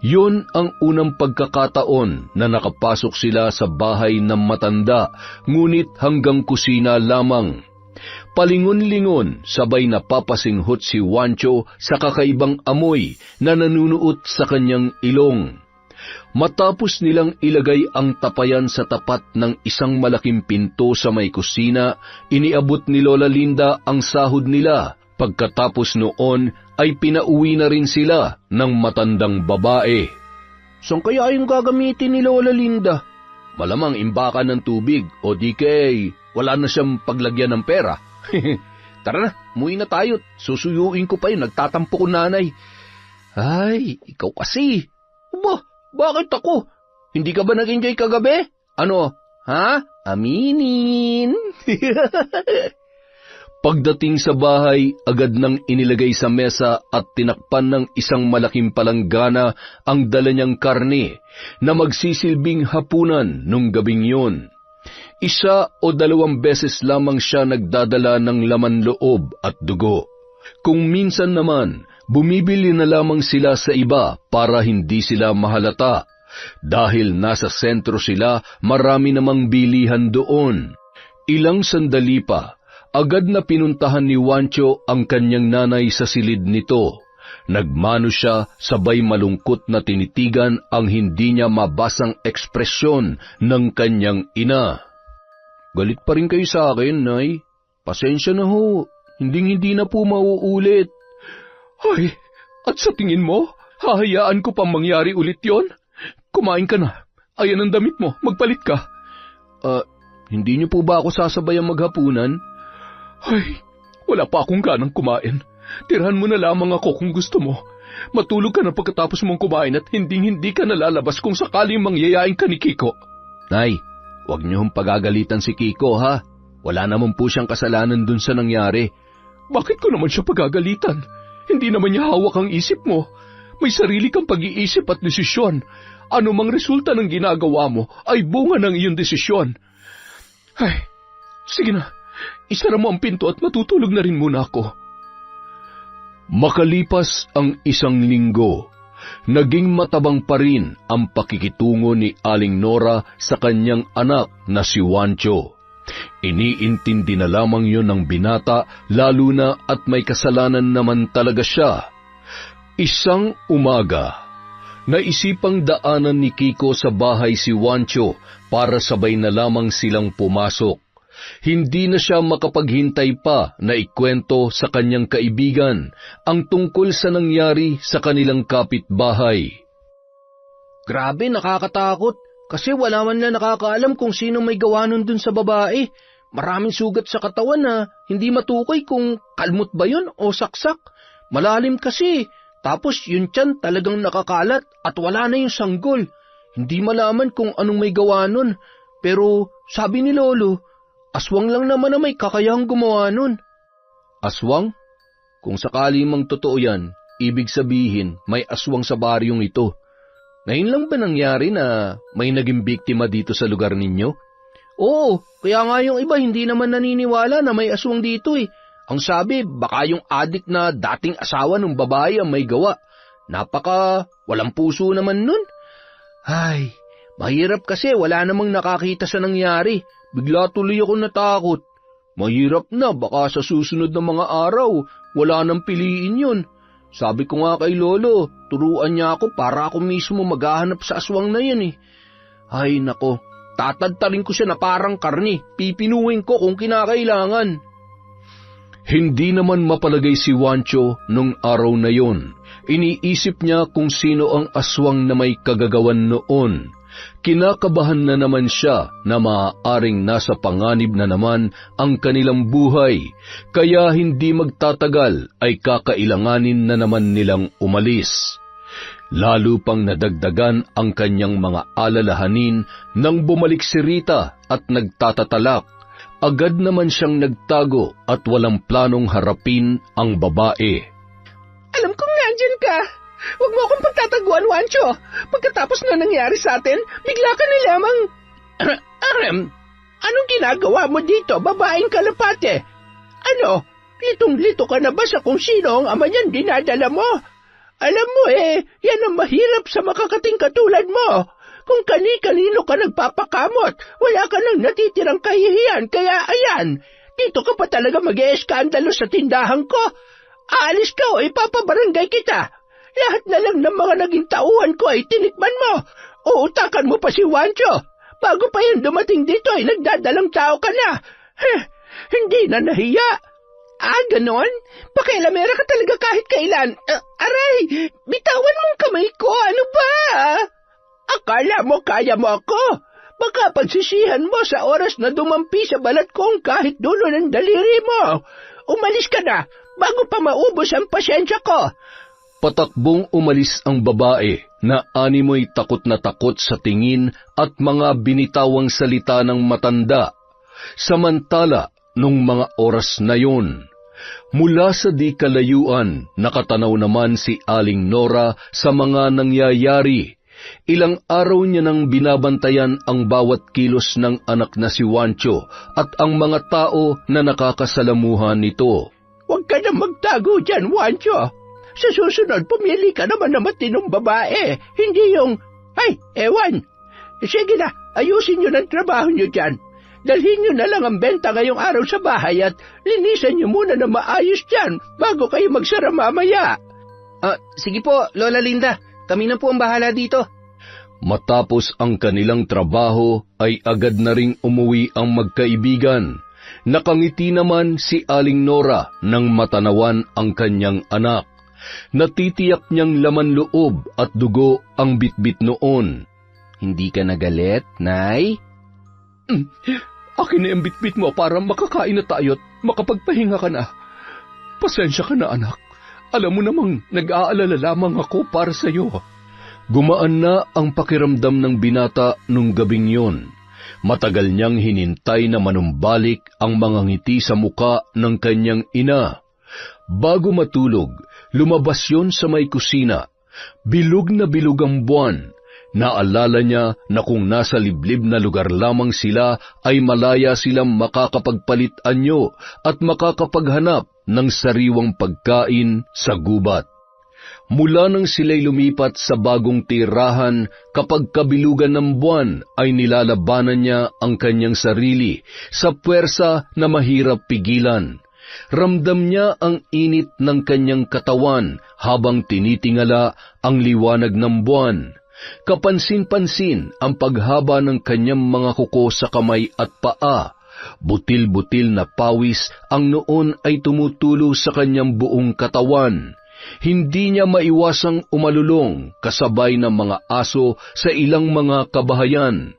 Yun ang unang pagkakataon na nakapasok sila sa bahay ng matanda, ngunit hanggang kusina lamang. Palingon-lingon, sabay napapasinghot si Wancho sa kakaibang amoy na nanunuot sa kanyang ilong. Matapos nilang ilagay ang tapayan sa tapat ng isang malaking pinto sa may kusina, iniabot ni Lola Linda ang sahod nila. Pagkatapos noon ay pinauwi na rin sila ng matandang babae. Saan kaya yung gagamitin ni Lola Linda? Malamang imbakan ng tubig o di kay wala na siyang paglagyan ng pera. Tara na, umuwi na tayo. Susuyuin ko pa yun, nagtatampo ko nanay. Ay, ikaw kasi. Bakit ako? Hindi ka ba nag-enjoy kagabi? Ano, Ha? Aminin. Pagdating sa bahay, agad nang inilagay sa mesa at tinakpan ng isang malaking palanggana ang dala niyang karne na magsisilbing hapunan nung gabing yun. 1 o 2 beses lamang siya nagdadala ng laman loob at dugo. Kung minsan naman, bumibili na lamang sila sa iba para hindi sila mahalata. Dahil nasa sentro sila, marami namang bilihan doon. Ilang sandali pa, agad na pinuntahan ni Juancho ang kanyang nanay sa silid nito. Nagmano siya sabay malungkot na tinitigan ang hindi niya mabasang ekspresyon ng kanyang ina. Galit pa rin kayo sa akin, Nay. Pasensya na ho. Hinding-hindi na po mauulit. Ay, at sa tingin mo, hahayaan ko pang mangyari ulit yon? Kumain ka na. Ayan ang damit mo, magpalit ka. Hindi niyo po ba ako sasabayang maghapunan? Ay, wala pa akong ganang kumain. Tirahan mo na lamang ako kung gusto mo. Matulog ka na pagkatapos mong kumain at hindi ka nalalabas kung sakaling mangyayain ka ni Kiko. Nay, huwag niyo hong pagagalitan si Kiko, ha? Wala naman po siyang kasalanan dun sa nangyari. Bakit ko naman siya pagagalitan? Hindi naman niya hawak ang isip mo. May sarili kang pag-iisip at desisyon. Ano mang resulta ng ginagawa mo ay bunga ng iyong desisyon. Ay, sige na. Isara mo ang pinto at matutulog na rin muna ako. Makalipas ang 1 linggo, naging matabang pa rin ang pakikitungo ni Aling Nora sa kanyang anak na si Juancho. Iniintindi na lamang yun ng binata, lalo na at may kasalanan naman talaga siya. Isang umaga, naisipang daanan ni Kiko sa bahay si Juancho para sabay na lamang silang pumasok. Hindi na siya makapaghintay pa na ikwento sa kanyang kaibigan ang tungkol sa nangyari sa kanilang kapitbahay. Grabe, nakakatakot. Kasi wala man na nakakaalam kung sino may gawa nun dun sa babae. Maraming sugat sa katawan na hindi matukoy kung kalmot ba yun o saksak. Malalim kasi. Tapos yun tiyan talagang nakakalat at wala na yung sanggol. Hindi malaman kung anong may gawa nun. Pero sabi ni Lolo, aswang lang naman na may kakayahang gumawa nun. Aswang? Kung sakali mang totoo yan, ibig sabihin may aswang sa baryong ito. Ngayon lang ba nangyari na may naging biktima dito sa lugar ninyo? Oo, kaya nga yung iba hindi naman naniniwala na may aswang dito eh. Ang sabi, baka yung adik na dating asawa ng babae ang may gawa. Napaka walang puso naman nun. Ay, mahirap kasi wala namang nakakita sa nangyari. Bigla tuloy ako natakot. Mahirap na, baka sa susunod na mga araw, wala nang piliin yun. Sabi ko nga kay Lolo, turuan niya ako para ako mismo maghahanap sa aswang na yan eh. Ay nako, tatadtarin ko siya na parang karni, pipinuhin ko kung kinakailangan. Hindi naman mapalagay si Juancho nung araw na yon. Iniisip niya kung sino ang aswang na may kagagawan noon. Kinakabahan na naman siya na maaaring nasa panganib na naman ang kanilang buhay, kaya hindi magtatagal ay kakailanganin na naman nilang umalis. Lalo pang nadagdagan ang kanyang mga alalahanin nang bumalik si Rita at nagtatatalak. Agad naman siyang nagtago at walang planong harapin ang babae. Alam kong nandyan ka. Huwag mo akong pagtataguan, Juancho. Pagkatapos na nangyari sa atin, bigla ka na lamang... anong ginagawa mo dito, babaeng kalapate? Ano, litong-lito ka na ba sa kung sino ang ama niyan dinadala mo? Alam mo yan ang mahirap sa makakating katulad mo. Kung kani-kanino ka nagpapakamot, wala ka nang natitirang kahihiyan, kaya ayan, dito ka pa talaga mag-e-eskandalo sa tindahan ko. Aalis ka o ipapabarangay kita. Lahat na lang ng mga naging tauhan ko ay tinikman mo. Uutakan mo pa si Juancho. Bago pa yan dumating dito ay nagdadalang tao ka na. Hindi na nahiya. Ganon? Pakialamera ka talaga kahit kailan. Aray, bitawan mong kamay ko. Ano ba? Akala mo kaya mo ako? Baka pagsisihan mo sa oras na dumampi sa balat kong kahit dulo ng daliri mo. Umalis ka na bago pa maubos ang pasyensya ko. Patakbong umalis ang babae na animoy takot na takot sa tingin at mga binitawang salita ng matanda. Samantala, nung mga oras na yon, mula sa di kalayuan, nakatanaw naman si Aling Nora sa mga nangyayari. Ilang araw niya nang binabantayan ang bawat kilos ng anak na si Juancho at ang mga tao na nakakasalamuhan nito. Huwag ka na magtago dyan, Juancho. Sa susunod, pumili ka naman na matinong babae. Hindi yung, ay, ewan. Sige na, ayusin nyo ng trabaho nyo dyan. Dalhin nyo na lang ang benta ngayong araw sa bahay at linisan nyo muna na maayos dyan bago kayo magsara mamaya. Sige po, Lola Linda. Kami na po ang bahala dito. Matapos ang kanilang trabaho ay agad na ring umuwi ang magkaibigan. Nakangiti naman si Aling Nora nang matanawan ang kanyang anak. Natitiyak niyang laman loob at dugo ang bitbit noon. Hindi ka nagalit, Nay? Akin na yung bitbit mo para makakain na tayo at makapagpahinga ka na. Pasensya ka na, anak. Alam mo namang nag-aalala lamang ako para sa iyo. Gumaan na ang pakiramdam ng binata nung gabing yon. Matagal niyang hinintay na manumbalik ang mga ngiti sa muka ng kanyang ina. Bago matulog, lumabas yon sa may kusina. Bilog na bilog ang buwan. Naalala niya na kung nasa liblib na lugar lamang sila ay malaya silang makakapagpalit anyo at makakapaghanap ng sariwang pagkain sa gubat. Mula nang sila'y lumipat sa bagong tirahan, kapag kabilugan ng buwan ay nilalabanan niya ang kanyang sarili sa puwersa na mahirap pigilan. Ramdam niya ang init ng kanyang katawan habang tinitingala ang liwanag ng buwan. Kapansin-pansin ang paghaba ng kanyang mga kuko sa kamay at paa. Butil-butil na pawis ang noon ay tumutulo sa kanyang buong katawan. Hindi niya maiwasang umalulong kasabay ng mga aso sa ilang mga kabahayan.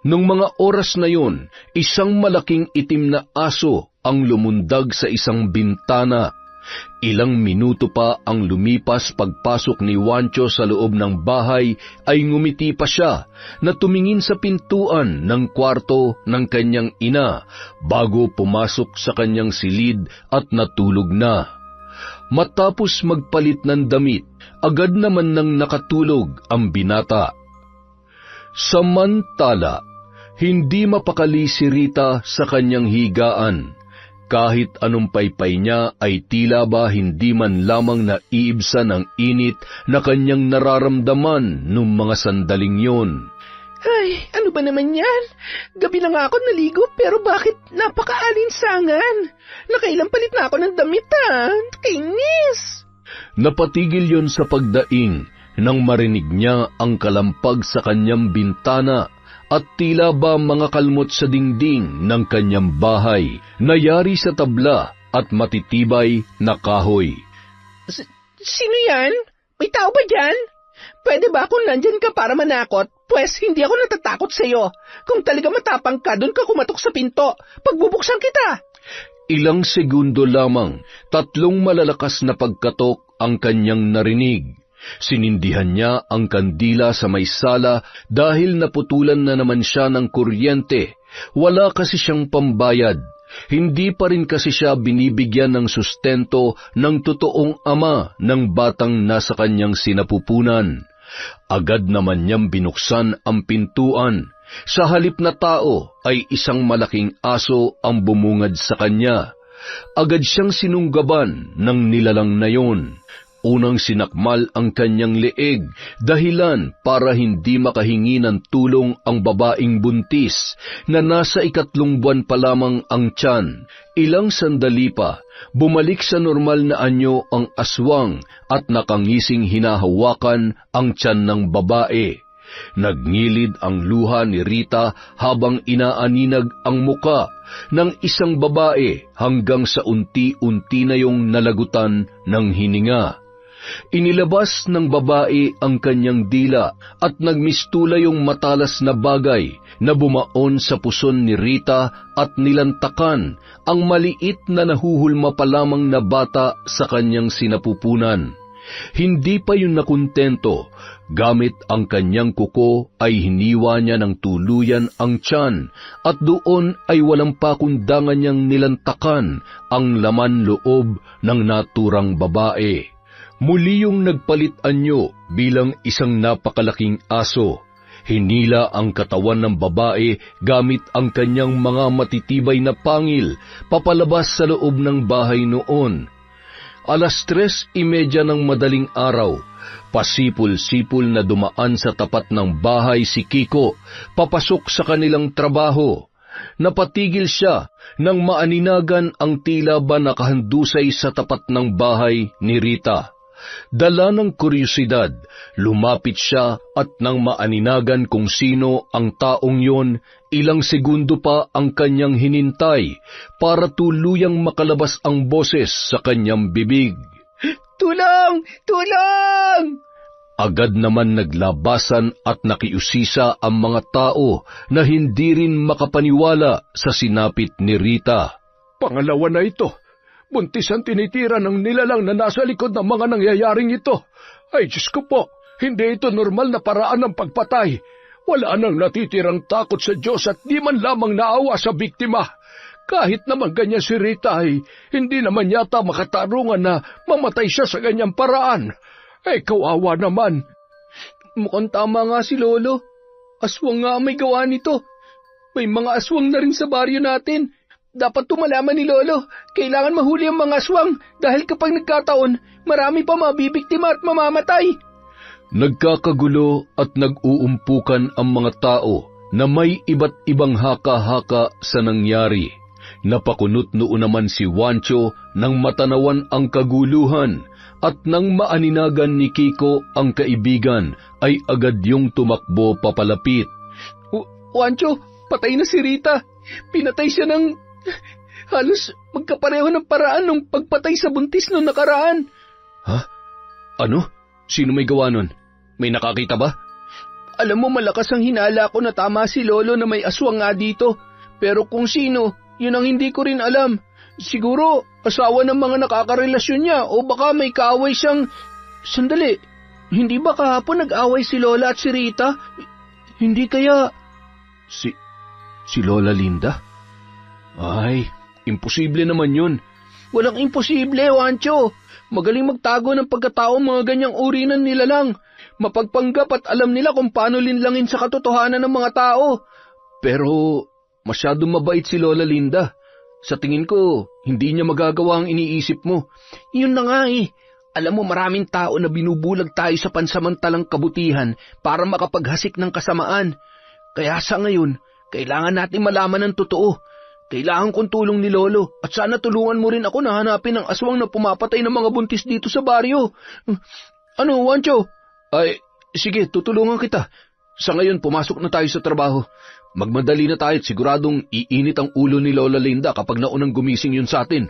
Nung mga oras na yon, isang malaking itim na aso ang lumundag sa isang bintana. Ilang minuto pa ang lumipas pagpasok ni Juancho sa loob ng bahay ay ngumiti pa siya na tumingin sa pintuan ng kwarto ng kanyang ina bago pumasok sa kanyang silid at natulog na. Matapos magpalit ng damit, agad naman nang nakatulog ang binata. Samantala, hindi mapakali si Rita sa kanyang higaan. Kahit anong paypay niya ay tila ba hindi man lamang naiibsan ang init na kanyang nararamdaman nung mga sandaling yon. Ay, ano ba naman yan? Gabi na nga ako naligo pero bakit napaka-alinsangan? Nakailang palit na ako ng damit Kainis! Napatigil yon sa pagdaing nang marinig niya ang kalampag sa kanyang bintana at tila ba mga kalmot sa dingding ng kanyang bahay, nayari sa tabla at matitibay na kahoy. Sino yan? May tao ba dyan? Pwede ba kung nandyan ka para manakot? Pwes, hindi ako natatakot sa'yo. Kung talaga matapang ka, doon ka kumatok sa pinto. Pagbubuksan kita. Ilang segundo lamang, 3 malalakas na pagkatok ang kanyang narinig. Sinindihan niya ang kandila sa may sala dahil naputulan na naman siya ng kuryente. Wala kasi siyang pambayad. Hindi pa rin kasi siya binibigyan ng sustento ng totoong ama ng batang nasa kanyang sinapupunan. Agad naman niyang binuksan ang pintuan. Sa halip na tao ay isang malaking aso ang bumungad sa kanya. Agad siyang sinunggaban ng nilalang na yon. Unang sinakmal ang kanyang leeg, dahilan para hindi makahingi ng tulong ang babaeng buntis na nasa 3 buwan pa lamang ang tiyan. Ilang sandali pa, bumalik sa normal na anyo ang aswang at nakangising hinahawakan ang tiyan ng babae. Nagngilid ang luha ni Rita habang inaaninag ang muka ng isang babae hanggang sa unti-unti na yung nalagutan ng hininga. Inilabas ng babae ang kanyang dila at nagmistula yung matalas na bagay na bumaon sa puson ni Rita at nilantakan ang maliit na nahuhulma pa lamang na bata sa kanyang sinapupunan. Hindi pa yun nakontento, gamit ang kanyang kuko ay hiniwa niya ng tuluyan ang tiyan at doon ay walang pakundangan niyang nilantakan ang laman loob ng naturang babae. Muli yung nagpalit anyo bilang isang napakalaking aso. Hinila ang katawan ng babae gamit ang kanyang mga matitibay na pangil papalabas sa loob ng bahay noon. 3:30 ng madaling araw, pasipul-sipul na dumaan sa tapat ng bahay si Kiko, papasok sa kanilang trabaho. Napatigil siya nang maaninagan ang tila ba nakahandusay sa tapat ng bahay ni Rita. Dala ng kuryosidad, lumapit siya at nang maaninagan kung sino ang taong yon, ilang segundo pa ang kanyang hinintay para tuluyang makalabas ang boses sa kanyang bibig. Tulong! Tulong! Agad naman naglabasan at nakiusisa ang mga tao na hindi rin makapaniwala sa sinapit ni Rita. Pangalawa na ito. Buntis ang tinitira ng nilalang na nasa likod ng mga nangyayaring ito. Ay, Diyos ko po, hindi ito normal na paraan ng pagpatay. Wala nang natitirang takot sa Diyos at di man lamang naawa sa biktima. Kahit naman ganyan si Rita ay hindi naman yata makatarungan na mamatay siya sa ganyang paraan. Ay, kawawa naman. Mukhang tama nga si Lolo. Aswang nga may gawa nito. May mga aswang na rin sa baryo natin. Dapat tumalaman ni Lolo. Kailangan mahuli ang mga aswang dahil kapag nagkataon, marami pa mabibiktima at mamamatay. Nagkakagulo at nag-uumpukan ang mga tao na may iba't ibang haka-haka sa nangyari. Napakunot noon naman si Wancho nang matanawan ang kaguluhan at nang maaninagan ni Kiko ang kaibigan ay agad yung tumakbo papalapit. Wancho, patay na si Rita. Pinatay siya ng... halos magkapareho ng paraan ng pagpatay sa buntis noong nakaraan. Ha? Ano? Sino may gawa nun? May nakakita ba? Alam mo, malakas ang hinala ko na tama si Lolo na may aswang nga dito. Pero kung sino, yun ang hindi ko rin alam. Siguro, asawa ng mga nakakarelasyon niya o baka may kaaway siyang... Sandali, hindi ba kahapon nag-away si Lola at si Rita? Hindi kaya... Si Lola Linda? Ay, imposible naman yun. Walang imposible, Wancho. Magaling magtago ng pagkatao mga ganyang uri ng nilalang. Mapagpanggap at alam nila kung paano linlangin sa katotohanan ng mga tao. Pero masyadong mabait si Lola Linda. Sa tingin ko, hindi niya magagawa ang iniisip mo. Yun na nga eh. Alam mo, maraming tao na binubulag tayo sa pansamantalang kabutihan para makapaghasik ng kasamaan. Kaya sa ngayon, kailangan natin malaman ng totoo. Kailangan kong tulong ni Lolo at sana tulungan mo rin ako na hanapin ang aswang na pumapatay ng mga buntis dito sa baryo. Ano, Wancho? Ay, sige, tutulungan kita. Sa ngayon, pumasok na tayo sa trabaho. Magmadali na tayo at siguradong iinit ang ulo ni Lola Linda kapag naunang gumising yun sa atin.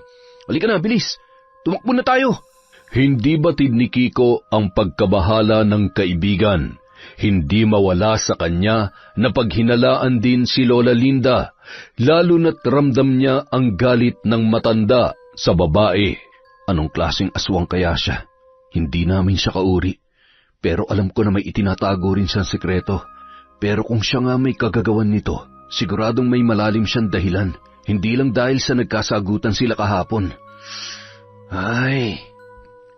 Halika na, bilis. Tumakbo na tayo. Hindi batid ni Kiko ang pagkabahala ng kaibigan. Hindi mawala sa kanya na paghinalaan din si Lola Linda, lalo na't ramdam niya ang galit ng matanda sa babae. Anong klaseng aswang kaya siya? Hindi namin siya kauri. Pero alam ko na may itinatago rin siyang sekreto. Pero kung siya nga may kagagawan nito, siguradong may malalim siyang dahilan. Hindi lang dahil sa nagkasagutan sila kahapon. Ay...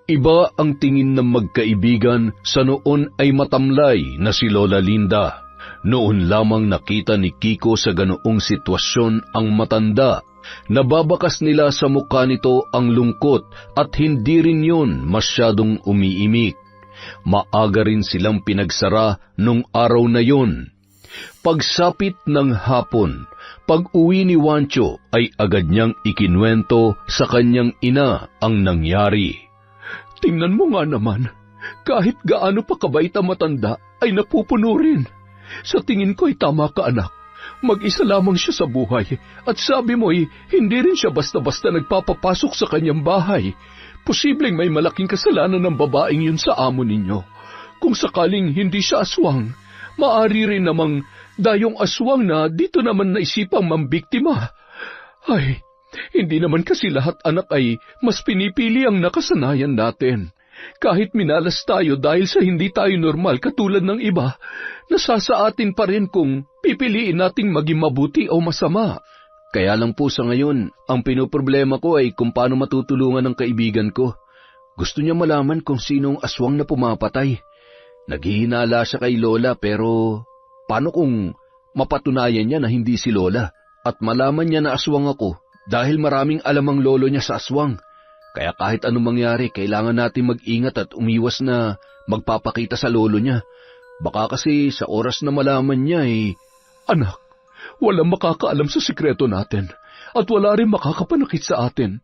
Iba ang tingin ng magkaibigan sa noon ay matamlay na si Lola Linda. Noon lamang nakita ni Kiko sa ganoong sitwasyon ang matanda. Nababakas nila sa mukha nito ang lungkot at hindi rin yun masyadong umiimik. Maaga rin silang pinagsara nung araw na yun. Pagsapit ng hapon, pag-uwi ni Wancho ay agad niyang ikinwento sa kanyang ina ang nangyari. Tingnan mo nga naman, kahit gaano pa kabait ang matanda, ay napupuno rin. Sa tingin ko ay tama ka, anak. Mag-isa lamang siya sa buhay, at sabi mo ay hindi rin siya basta-basta nagpapapasok sa kanyang bahay. Posibleng may malaking kasalanan ng babaeng yun sa amo ninyo. Kung sakaling hindi siya aswang, maari rin namang dayong aswang na dito naman naisipang mambiktima. Ay... Hindi naman kasi lahat anak ay mas pinipili ang nakasanayan natin. Kahit minalas tayo dahil sa hindi tayo normal katulad ng iba, nasasaatin pa rin kung pipiliin nating maging mabuti o masama. Kaya lang po sa ngayon, ang pinoproblema ko ay kung paano matutulungan ng kaibigan ko. Gusto niya malaman kung sinong aswang na pumapatay. Naghihinala siya kay Lola pero paano kung mapatunayan niya na hindi si Lola at malaman niya na aswang ako dahil maraming alam ang lolo niya sa aswang. Kaya kahit anong mangyari, kailangan natin mag-ingat at umiwas na magpapakita sa lolo niya. Baka kasi sa oras na malaman niya Anak, walang makakaalam sa sikreto natin at wala rin makakapanakit sa atin.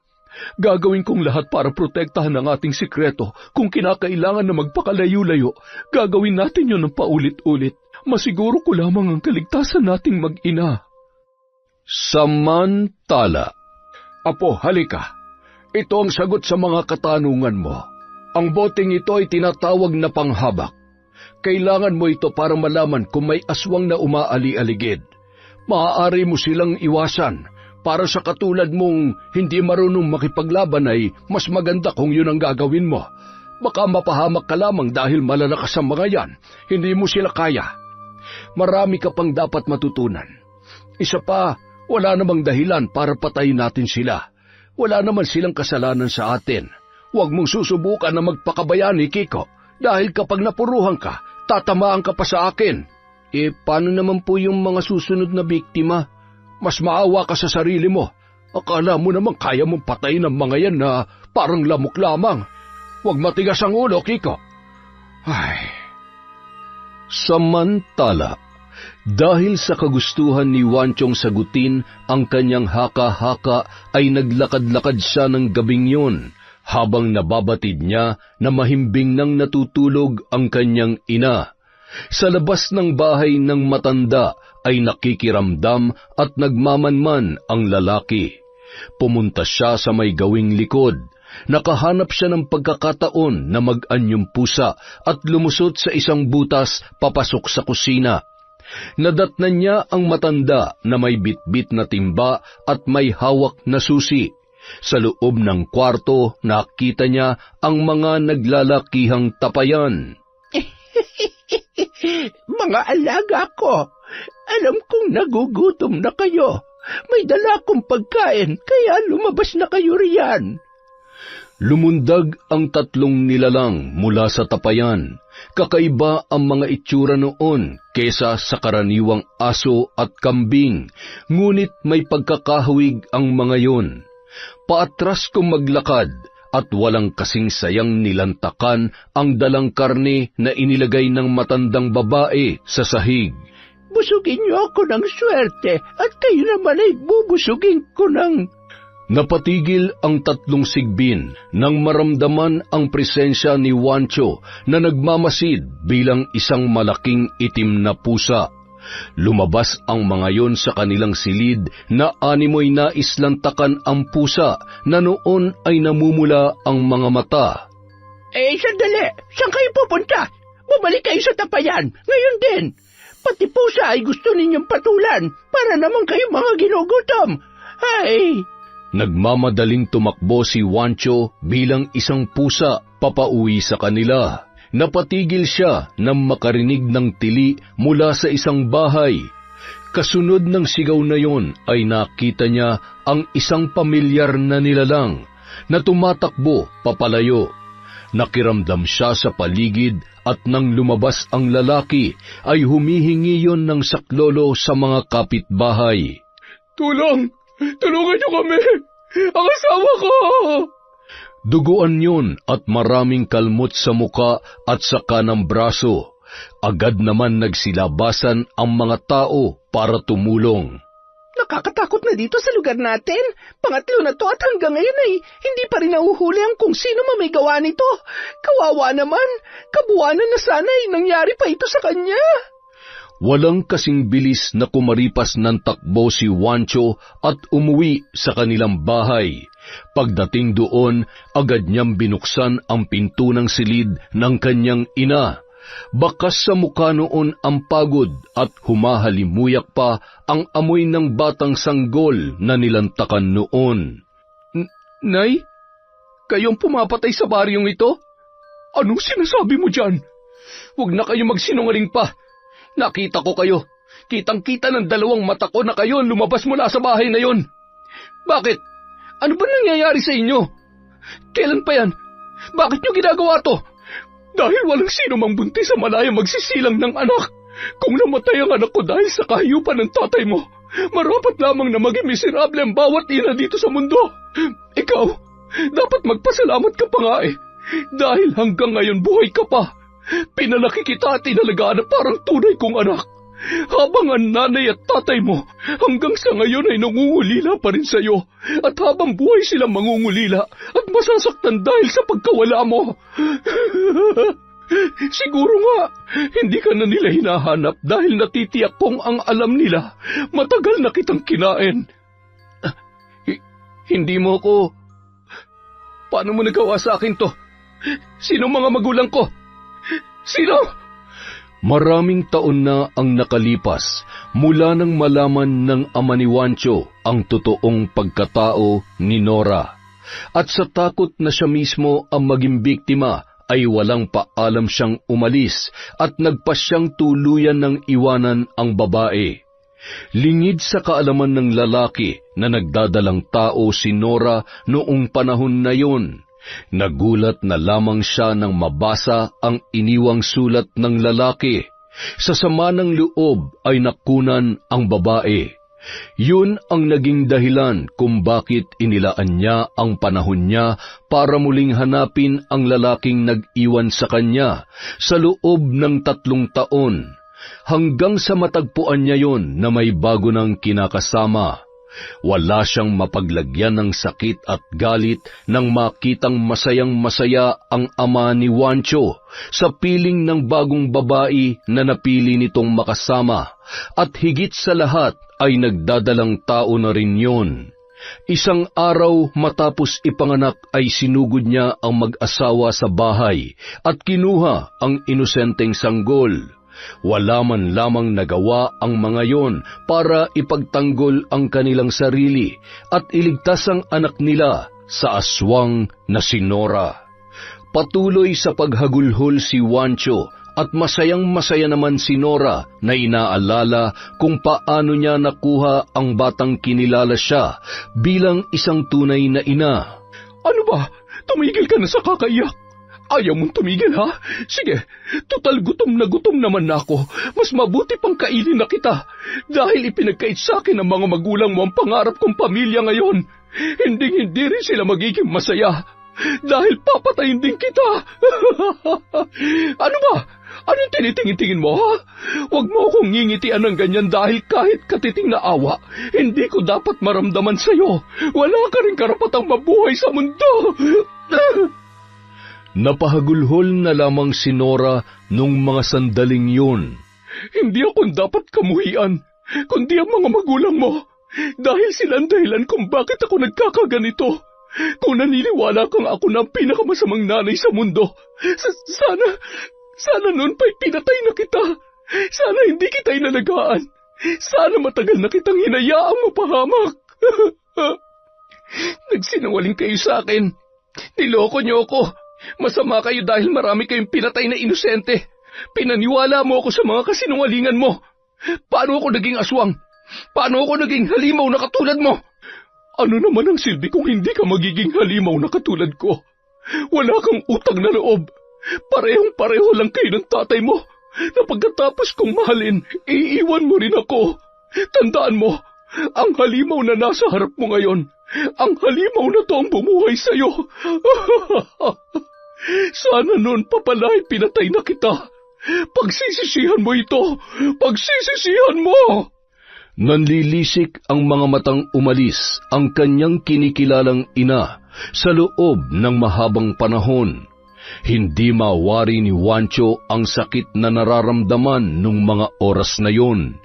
Gagawin kong lahat para protektahan ang ating sikreto. Kung kinakailangan na magpakalayo-layo, gagawin natin yun ng paulit-ulit. Masiguro ko lamang ang kaligtasan nating mag-ina. Samantala. Apo, halika. Ito ang sagot sa mga katanungan mo. Ang boteng ito ay tinatawag na panghabak. Kailangan mo ito para malaman kung may aswang na umaali-aligid. Maaari mo silang iwasan. Para sa katulad mong hindi marunong makipaglaban ay mas maganda kung yun ang gagawin mo. Baka mapahamak ka lamang dahil malalakas ang mga yan. Hindi mo sila kaya. Marami ka pang dapat matutunan. Isa pa, wala namang dahilan para patayin natin sila. Wala naman silang kasalanan sa atin. Huwag mong susubukan na magpakabayani, Kiko. Dahil kapag napuruhan ka, tatamaan ka pa sa akin. Paano naman po yung mga susunod na biktima? Mas maawa ka sa sarili mo. Akala mo naman kaya mong patayin ang mga yan na parang lamok lamang. Huwag matigas ang ulo, Kiko. Ay. Samantala, dahil sa kagustuhan ni Wanchong sagutin ang kanyang haka-haka ay naglakad-lakad siya ng gabing yun habang nababatid niya na mahimbing nang natutulog ang kanyang ina. Sa labas ng bahay ng matanda ay nakikiramdam at nagmamanman ang lalaki. Pumunta siya sa may gawing likod. Nakahanap siya ng pagkakataon na mag-anyong pusa at lumusot sa isang butas papasok sa kusina. Nadatnan niya ang matanda na may bitbit na timba at may hawak na susi. Sa loob ng kwarto, nakita niya ang mga naglalakihang tapayan. Mga alaga ko, alam kong nagugutom na kayo. May dala akong pagkain, kaya lumabas na kayo riyan. Lumundag ang tatlong nilalang mula sa tapayan. Kakaiba ang mga itsura noon kesa sa karaniwang aso at kambing, ngunit may pagkakahawig ang mga yon. Paatras kong maglakad at walang kasing sayang nilantakan ang dalang karne na inilagay ng matandang babae sa sahig. Busugin niyo ako ng swerte at kayo naman ay bubusugin ko ng... Napatigil ang tatlong sigbin nang maramdaman ang presensya ni Wancho na nagmamasid bilang isang malaking itim na pusa. Lumabas ang mga yon sa kanilang silid na animoy naislantakan ang pusa na noon ay namumula ang mga mata. Sandali! Saan kayo pupunta? Bumalik kayo sa tapayan, ngayon din! Pati pusa ay gusto ninyong patulan para naman kayo mga ginugutom. Ay! Nagmamadaling tumakbo si Wancho bilang isang pusa papauwi sa kanila. Napatigil siya nang makarinig ng tili mula sa isang bahay. Kasunod ng sigaw na yon ay nakita niya ang isang pamilyar na nilalang na tumatakbo papalayo. Nakiramdam siya sa paligid at nang lumabas ang lalaki ay humihingi yon ng saklolo sa mga kapitbahay. Tulong! Tulungan niyo kami! Ang asawa ko! Duguan yun at maraming kalmot sa muka at sa kanang braso. Agad naman nagsilabasan ang mga tao para tumulong. Nakakatakot na dito sa lugar natin. Pangatlo na to at hanggang ngayon ay hindi pa rin nahuhuli ang kung sino may gawa nito. Kawawa naman. Kabuwanan na sana ay nangyari pa ito sa kanya. Walang kasing bilis na kumaripas ng takbo si Wancho at umuwi sa kanilang bahay. Pagdating doon, agad niyang binuksan ang pinto ng silid ng kanyang ina. Bakas sa mukha noon ang pagod at humahalimuyak pa ang amoy ng batang sanggol na nilantakan noon. Nay, kayong pumapatay sa baryong ito? Anong sinasabi mo dyan? Huwag na kayo magsinungaling pa. Nakita ko kayo. Kitang-kita ng dalawang mata ko na kayo lumabas mula sa bahay na yon. Bakit? Ano ba nangyayari sa inyo? Kailan pa yan? Bakit nyo ginagawa to? Dahil walang sino mang buntis sa malaya magsisilang ng anak. Kung namatay ang anak ko dahil sa kahiyupan ng tatay mo, marapat lamang na maging miserable ang bawat ina dito sa mundo. Ikaw, dapat magpasalamat ka pa nga eh. Dahil hanggang ngayon buhay ka pa. Pinalaki kita at inalagaan na parang tunay kong anak. Habang ang nanay at tatay mo hanggang sa ngayon ay nangungulila pa rin sa'yo. At habang buhay silang mangungulila at masasaktan dahil sa pagkawala mo. Siguro nga, hindi ka na nila hinahanap dahil natitiyak kong ang alam nila, matagal na kitang kinain. Hindi mo ko... Paano mo nagawa sa akin to? Sino mga magulang ko? Sino? Maraming taon na ang nakalipas mula nang malaman ng ama ni Juancho ang totoong pagkatao ni Nora. At sa takot na siya mismo ang maging biktima, ay walang paalam siyang umalis at nagpasyang tuluyan ng iwanan ang babae. Lingid sa kaalaman ng lalaki na nagdadalang tao si Nora noong panahon na yon. Nagulat na lamang siya nang mabasa ang iniwang sulat ng lalaki. Sa sama ng loob ay nakunan ang babae. Yun ang naging dahilan kung bakit inilaan niya ang panahon niya para muling hanapin ang lalaking nag-iwan sa kanya sa loob ng 3 taon, hanggang sa matagpuan niya yon na may bago ng kinakasama. Wala siyang mapaglagyan ng sakit at galit nang makitang masayang-masaya ang ama ni Juancho sa piling ng bagong babae na napili nitong makasama, at higit sa lahat ay nagdadalang tao na rin yon. Isang araw matapos ipanganak ay sinugod niya ang mag-asawa sa bahay at kinuha ang inosenteng sanggol. Wala man lamang nagawa ang mga yon para ipagtanggol ang kanilang sarili at iligtas ang anak nila sa aswang na si Nora. Patuloy sa paghagulhol si Juancho at masayang-masaya naman si Nora na inaalala kung paano niya nakuha ang batang kinilala siya bilang isang tunay na ina. Ano ba? Tumigil ka na sa kakaiyak. Ayaw mong tumigil, ha? Sige, total gutom naman na ako. Mas mabuti pang kainin na kita. Dahil ipinagkait sa akin ng mga magulang mo ang pangarap kong pamilya ngayon. Hindi rin sila magiging masaya. Dahil papatayin din kita. Ano ba? Anong tinitingin-tingin mo, ha? Huwag mo akong ngingitian ng ganyan dahil kahit katiting na awa, hindi ko dapat maramdaman sa'yo. Wala ka rin karapatang mabuhay sa mundo. Napahagulhol na lamang si Nora nung mga sandaling yun. Hindi ako dapat kamuhian, kundi ang mga magulang mo. Dahil sila ang dahilan kung bakit ako nagkakaganito. Kung naniniwala kang ako na ang pinakamasamang nanay sa mundo, sana noon pa'y pinatay na kita. Sana hindi kita inalagaan. Sana matagal na kitang hinayaang mapahamak. Nagsinungaling kayo sa akin. Niloko niyo ako. Masama kayo dahil marami kayong pinatay na inosente. Pinaniwala mo ako sa mga kasinungalingan mo. Paano ako naging aswang? Paano ako naging halimaw na katulad mo? Ano naman ang silbi kung hindi ka magiging halimaw na katulad ko? Wala kang utang na loob. Parehong-pareho lang kayo ng tatay mo, na pagkatapos kong mahalin, iiwan mo rin ako. Tandaan mo, ang halimaw na nasa harap mo ngayon, ang halimaw na to ang bumuhay sa'yo. Sana noon pa pala ay pinatay na kita. Pagsisisihan mo ito, pagsisisihan mo. Nanlilisik ang mga matang umalis ang kanyang kinikilalang ina sa loob ng mahabang panahon. Hindi mawari ni Juancho ang sakit na nararamdaman nung mga oras na yon.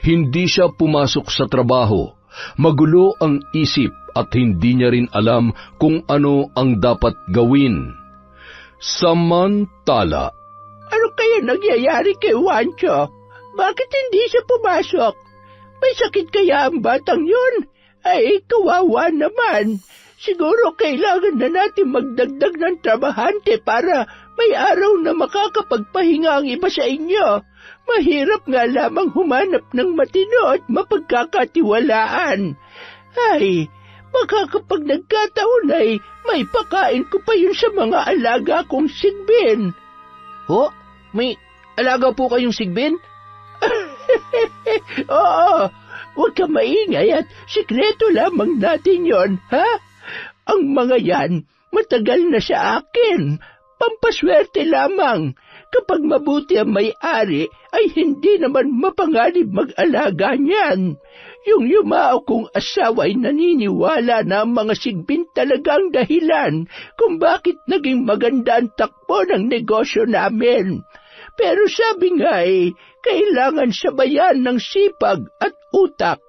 Hindi siya pumasok sa trabaho. Magulo ang isip at hindi niya rin alam kung ano ang dapat gawin. Samantala, Ano kaya nangyayari kay Juancho? Bakit hindi siya pumasok? May sakit kaya ang batang yun? Ay, kawawa naman. Siguro kailangan na natin magdagdag ng trabahante para May araw na makakapagpahinga ang iba sa inyo. Mahirap nga lamang humanap ng matino at mapagkakatiwalaan. Ay, baka kapag nagkataon ay may pakain ko pa yun sa mga alaga kong sigbin. Ho? May alaga po kayong sigbin? Oo, huwag ka maingay at sikreto lamang natin yon, ha? Ang mga yan, matagal na sa akin. Pampaswerte lamang. Kapag mabuti ang may-ari, ay hindi naman mapanganib mag-alaga niyan. Yung yumao kong asawa ay naniniwala na ang mga sigbin talagang dahilan kung bakit naging maganda ang takbo ng negosyo namin. Pero sabi nga kailangan sabayan ng sipag at utak.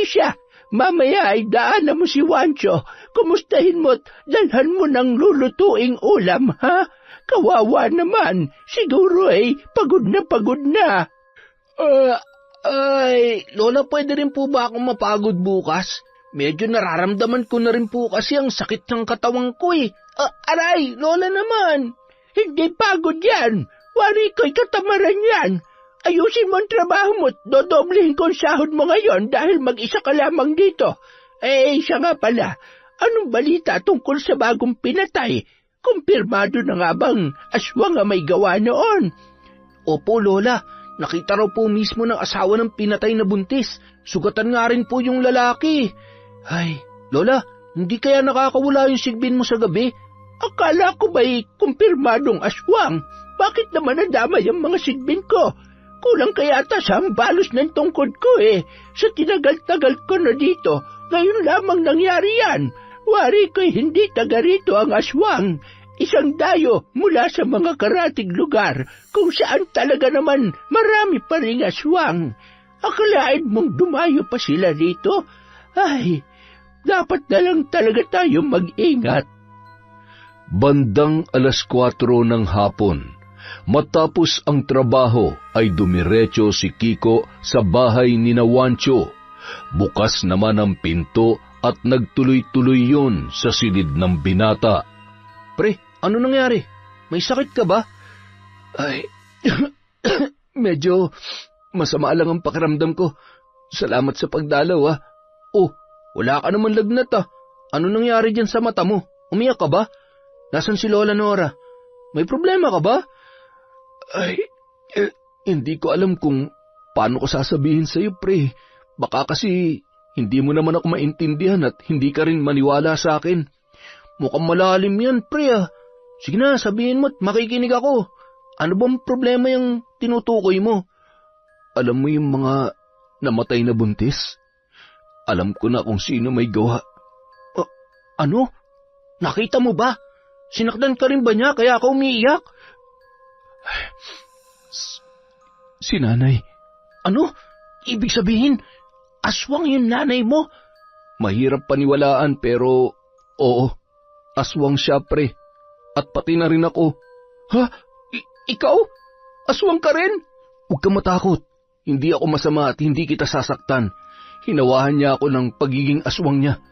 Siya, mamaya ay daanan mo si Wancho. Kumustahin mo't dalhan mo ng lulutuing ulam, ha? Kawawa naman, siguro pagod na. Lola, pwede rin po ba akong mapagod bukas? Medyo nararamdaman ko na rin po kasi ang sakit ng katawan ko Aray, Lola naman. Hindi pagod yan. Wari ko'y katamaran yan. Ayusin mo ang trabaho mo at dodoblehin ko ang sahod mo ngayon dahil mag-isa ka lamang dito. Siya nga pala, anong balita tungkol sa bagong pinatay? Kumpirmado na nga bang aswang ang may gawa noon? Opo, Lola. Nakita raw po mismo ng asawa ng pinatay na buntis. Sugatan nga rin po yung lalaki. Ay, Lola, hindi kaya nakakawala yung sigbin mo sa gabi? Akala ko ba'y kumpirmadong aswang? Bakit naman nadamay ang mga sigbin ko? Kulang kaya ata sa balos ng tungkod ko Sa tinagal-tagal ko na dito, ngayon lamang nangyari yan. Wari ko'y hindi taga rito ang aswang. Isang dayo mula sa mga karatig lugar kung saan talaga naman marami pa ring aswang. Akalain mong dumayo pa sila dito? Ay, dapat na lang talaga tayo mag-ingat. Bandang 4:00 ng hapon, matapos ang trabaho ay dumiretso si Kiko sa bahay ni Wancho. Bukas naman ang pinto at nagtuloy-tuloy yun sa silid ng binata. Pre, ano nangyari? May sakit ka ba? Ay, medyo masama lang ang pakiramdam ko. Salamat sa pagdalaw, Oh, wala ka naman lagnat Ano nangyari dyan sa mata mo? Umiyak ka ba? Nasaan si Lola Nora? May problema ka ba? Ay, hindi ko alam kung paano ko sasabihin sa iyo, pre. Baka kasi hindi mo naman ako maintindihan at hindi ka rin maniwala sa akin. Mukhang malalim yan, pre Sige na, sabihin mo at makikinig ako. Ano bang problema yung tinutukoy mo? Alam mo yung mga namatay na buntis? Alam ko na kung sino may gawa. Ano? Nakita mo ba? Sinakdan ka rin ba niya kaya ka umiiyak? Si nanay. Ano? Ibig sabihin, aswang yung nanay mo? Mahirap paniwalaan pero oo, aswang siya, pre. At pati na rin ako. Ha? Ikaw? Aswang ka rin? Huwag ka matakot. Hindi ako masama at hindi kita sasaktan. Hinawahan niya ako ng pagiging aswang niya.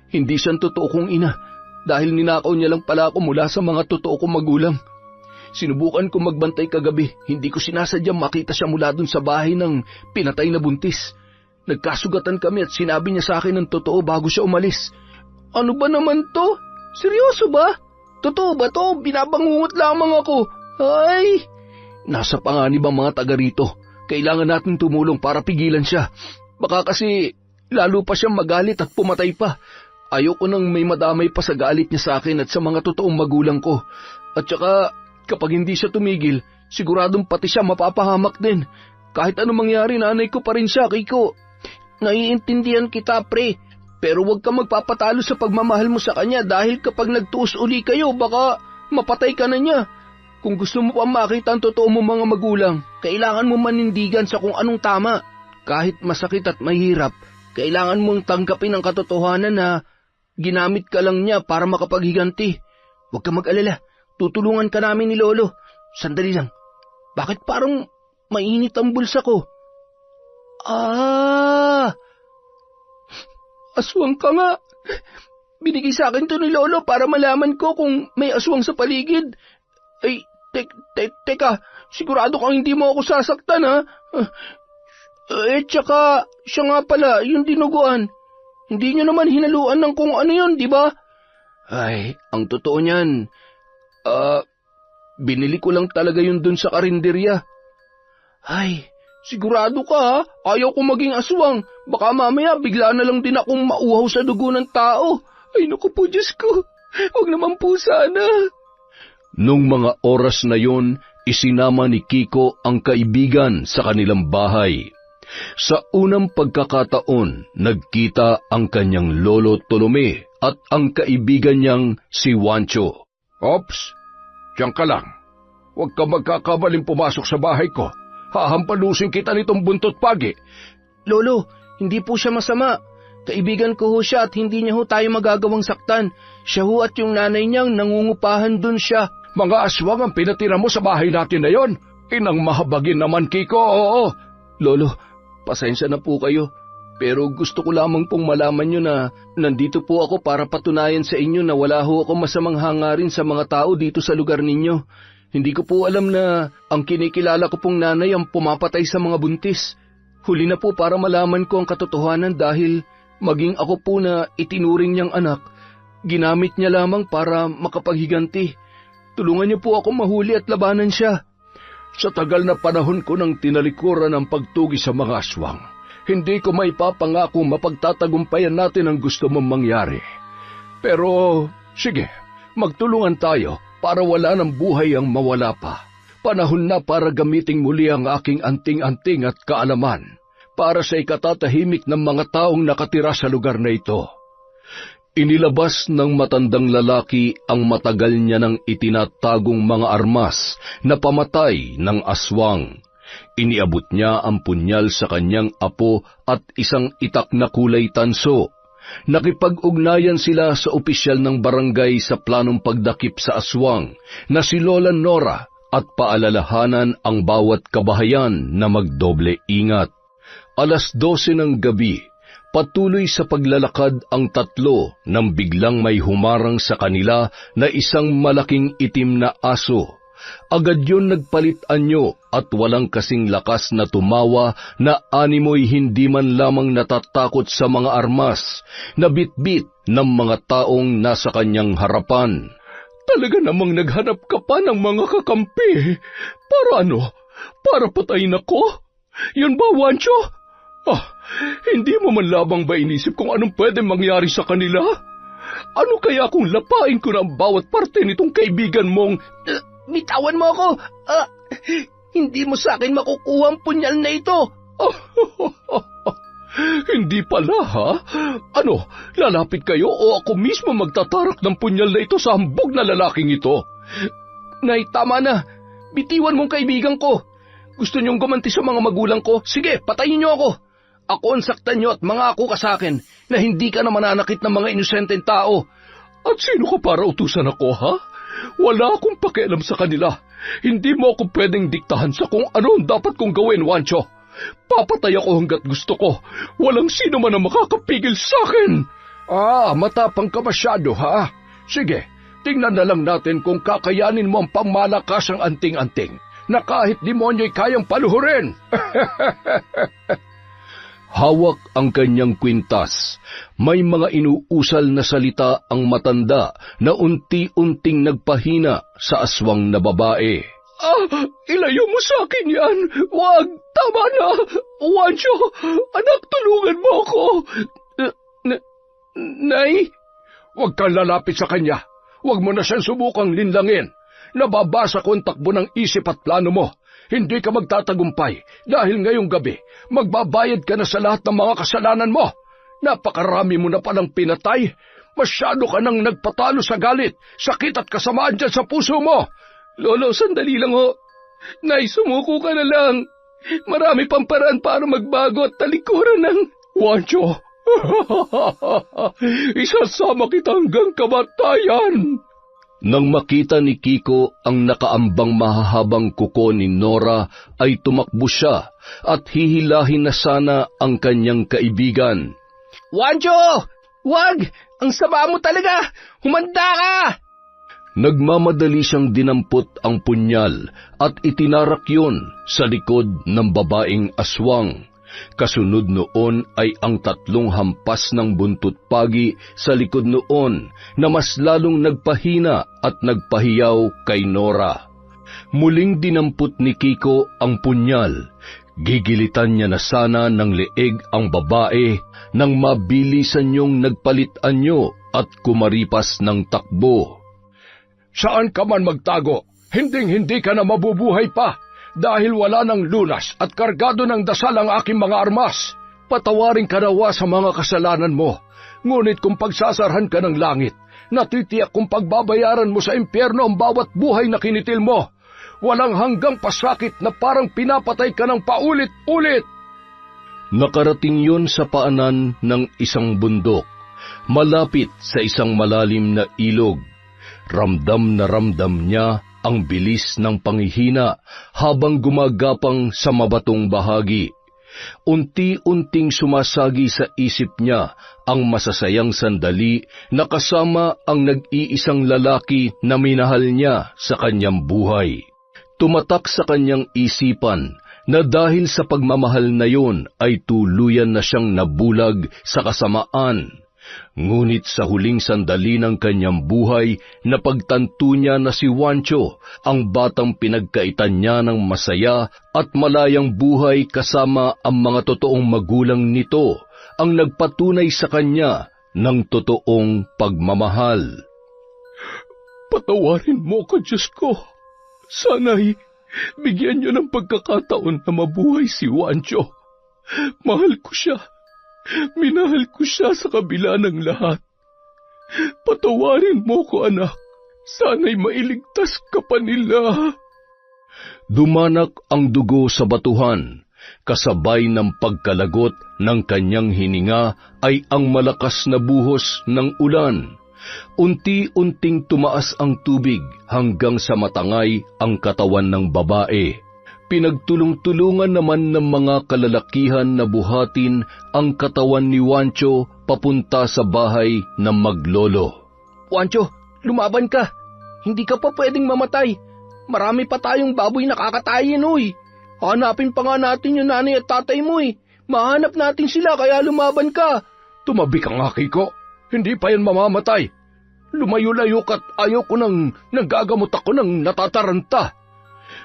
Hindi siyang totoo kong ina dahil ninakaw niya lang pala ako mula sa mga totoo kong magulang. Sinubukan ko magbantay kagabi. Hindi ko sinasadyang makita siya mula dun sa bahay ng pinatay na buntis. Nagkasugatan kami at sinabi niya sa akin ng totoo bago siya umalis. Ano ba naman to? Seryoso ba? Totoo ba to? Binabangungot lamang ako. Ay! Nasa panganib ang mga taga rito. Kailangan natin tumulong para pigilan siya. Baka kasi lalo pa siyang magalit at pumatay pa. Ayoko nang may madamay pa sa galit niya sa akin at sa mga totoong magulang ko. At saka kapag hindi siya tumigil, siguradong pati siya mapapahamak din. Kahit anong mangyari, nanay ko pa rin siya, Kiko. Naiintindihan kita, pre. Pero huwag ka magpapatalo sa pagmamahal mo sa kanya dahil kapag nagtuos uli kayo, baka mapatay ka na niya. Kung gusto mo pa makita ang totoo mo mga magulang, kailangan mo manindigan sa kung anong tama. Kahit masakit at mahirap, kailangan mong tanggapin ang katotohanan na ginamit ka lang niya para makapaghiganti. Huwag ka mag-alala, tutulungan ka namin ni Lolo. Sandali lang, bakit parang mainit ang bulsa ko? Aswang ka nga. binigay sa akin to ni Lolo para malaman ko kung may aswang sa paligid. Ay, teka, sigurado kang hindi mo ako sasaktan, ha? Tsaka, siya nga pala, yung dinuguan. Hindi nyo naman hinaluan ng kung ano yun, di ba? Ay, ang totoo niyan, binili ko lang talaga yun dun sa karinderya. Ay, sigurado ka, ha? Ayaw ko maging aswang. Baka mamaya bigla na lang din akong mauhaw sa dugo ng tao. Ay, naku po, Diyos ko. Huwag naman po sana. Nung mga oras na yon, isinama ni Kiko ang kaibigan sa kanilang bahay. Sa unang pagkakataon, nagkita ang kanyang lolo Tolome at ang kaibigan niyang si Juancho. Ops, diyan ka lang. Huwag ka magkakabaling pumasok sa bahay ko. Hahampalusin kita nitong buntot pagi. Lolo, hindi po siya masama. Kaibigan ko ho siya at hindi niya ho tayo magagawang saktan. Siya ho at yung nanay niyang nangungupahan dun siya. Mga aswang ang pinatira mo sa bahay natin na yon. Inang mahabagin naman, Kiko, oo. Lolo, pasensya na po kayo. Pero gusto ko lamang pong malaman nyo na nandito po ako para patunayan sa inyo na wala ho ako masamang hangarin sa mga tao dito sa lugar ninyo. Hindi ko po alam na ang kinikilala ko pong nanay ang pumapatay sa mga buntis. Huli na po para malaman ko ang katotohanan dahil maging ako po na itinuring niyang anak, ginamit niya lamang para makapaghiganti. Tulungan niyo po ako mahuli at labanan siya. Sa tagal na panahon ko nang tinalikuran ang pagtugi sa mga aswang, hindi ko may papangako mapagtatagumpayan natin ang gusto mong mangyari. Pero, sige, magtulungan tayo para wala ng buhay ang mawala pa. Panahon na para gamiting muli ang aking anting-anting at kaalaman para sa ikatatahimik ng mga taong nakatira sa lugar na ito. Inilabas ng matandang lalaki ang matagal niya ng itinatagong mga armas na pamatay ng aswang. Iniabot niya ang punyal sa kanyang apo at isang itak na kulay tanso. Nakipag-ugnayan sila sa opisyal ng barangay sa planong pagdakip sa aswang na si Lola Nora at paalalahanan ang bawat kabahayan na magdoble ingat. 12:00 ng gabi, patuloy sa paglalakad ang tatlo nang biglang may humarang sa kanila na isang malaking itim na aso. Agad yun nagpalit anyo at walang kasing lakas na tumawa na animoy hindi man lamang natatakot sa mga armas na bitbit ng mga taong nasa kanyang harapan. Talaga namang naghanap ka pa ng mga kakampi. Para ano? Para patayin ako? Yun ba, Juancho? Hindi mo man labang ba inisip kung anong pwede mangyari sa kanila? Ano kaya kung lapain ko na ang bawat parte nitong kaibigan mong... Bitawan mo ako! Hindi mo sa akin makukuha ang punyal na ito! Hindi pala, ha? Ano, lalapit kayo o ako mismo magtatarak ng punyal na ito sa hambog na lalaking ito? Nay, tama na. Bitiwan mong kaibigan ko. Gusto niyong gumanti sa mga magulang ko? Sige, patayin niyo ako. Ako ang saktan niyo at mangako ka sa akin na hindi ka na mananakit ng mga inosenteng tao. At sino ka para utusan ako, ha? Wala akong pakialam sa kanila. Hindi mo ako pwedeng diktahan sa kung ano ang dapat kong gawin, Juancho. Papatay ako hanggat gusto ko. Walang sino man ang makakapigil sa akin. Matapang ka masyado, ha? Sige, tingnan na lang natin kung kakayanin mo ang pangmalakasang anting-anting na kahit demonyo'y kayang paluhurin. Hawak ang kanyang kwintas. May mga inuusal na salita ang matanda na unti-unting nagpahina sa aswang na babae. Ilayo mo sa akin yan. Wag, tama na. Juancho, anak, tulungan mo ako. Nay? Huwag kang lalapit sa kanya. Huwag mo na siyang subukang linlangin. Nababasa ko ang takbo ng isip at plano mo. Hindi ka magtatagumpay dahil ngayong gabi magbabayad ka na sa lahat ng mga kasalanan mo. Napakarami mo na palang pinatay. Masyado ka nang nagpatalo sa galit, sakit at kasamaan dyan sa puso mo. Lolo, sandali lang ho. Nay, sumuko ka na lang. Marami pang paraan para magbago at talikuran ng... Juancho, isasama kita hanggang kamatayan. Nang makita ni Kiko ang nakaambang mahahabang kuko ni Nora, ay tumakbo siya at hihilahin na sana ang kanyang kaibigan. Juancho! Wag! Ang sama mo talaga! Humanda ka! Nagmamadali siyang dinampot ang punyal at itinarak yun sa likod ng babaeng aswang. Kasunod noon ay ang 3 hampas ng buntot pagi sa likod noon na mas lalong nagpahina at nagpahiyaw kay Nora. Muling dinampot ni Kiko ang punyal. Gigilitan niya na sana ng leeg ang babae nang mabilisan niyong nagpalit anyo at kumaripas ng takbo. Saan ka man magtago, hinding-hindi ka na mabubuhay pa dahil wala ng lunas at kargado ng dasal ang aking mga armas. Patawarin ka nawa sa mga kasalanan mo, ngunit kung pagsasarhan ka ng langit, natitiyak kung pagbabayaran mo sa impyerno ang bawat buhay na kinitil mo. Walang hanggang pasakit na parang pinapatay ka ng paulit-ulit. Nakarating yon sa paanan ng isang bundok, malapit sa isang malalim na ilog. Ramdam na ramdam niya ang bilis ng panghihina habang gumagapang sa mabatong bahagi. Unti-unting sumasagi sa isip niya ang masasayang sandali na kasama ang nag-iisang lalaki na minahal niya sa kanyang buhay. Tumatak sa kanyang isipan na dahil sa pagmamahal na yon ay tuluyan na siyang nabulag sa kasamaan. Ngunit sa huling sandali ng kanyang buhay, napagtanto niya na si Juancho, ang batang pinagkaitan niya ng masaya at malayang buhay kasama ang mga totoong magulang nito, ang nagpatunay sa kanya ng totoong pagmamahal. Patawarin mo ko, Diyos ko. Sana'y bigyan niyo ng pagkakataon na mabuhay si Juancho. Mahal ko siya. Minahal ko siya sa kabila ng lahat. Patawarin mo ko, anak. Sana'y mailigtas ka pa nila. Dumanak ang dugo sa batuhan. Kasabay ng pagkalagot ng kanyang hininga ay ang malakas na buhos ng ulan. Unti-unting tumaas ang tubig hanggang sa matangay ang katawan ng babae. Pinagtulong-tulungan naman ng mga kalalakihan na buhatin ang katawan ni Juancho papunta sa bahay ng maglolo. Juancho, lumaban ka. Hindi ka pa pwedeng mamatay. Marami pa tayong baboy na kakatayin, uy. Hanapin pa nga natin yung nanay at tatay mo, eh. Mahanap natin sila, kaya lumaban ka. Tumabi ka nga, Kiko. Hindi pa yan mamamatay. Lumayo-layo ka't ayaw ko nang nagagamot ako ng natataranta.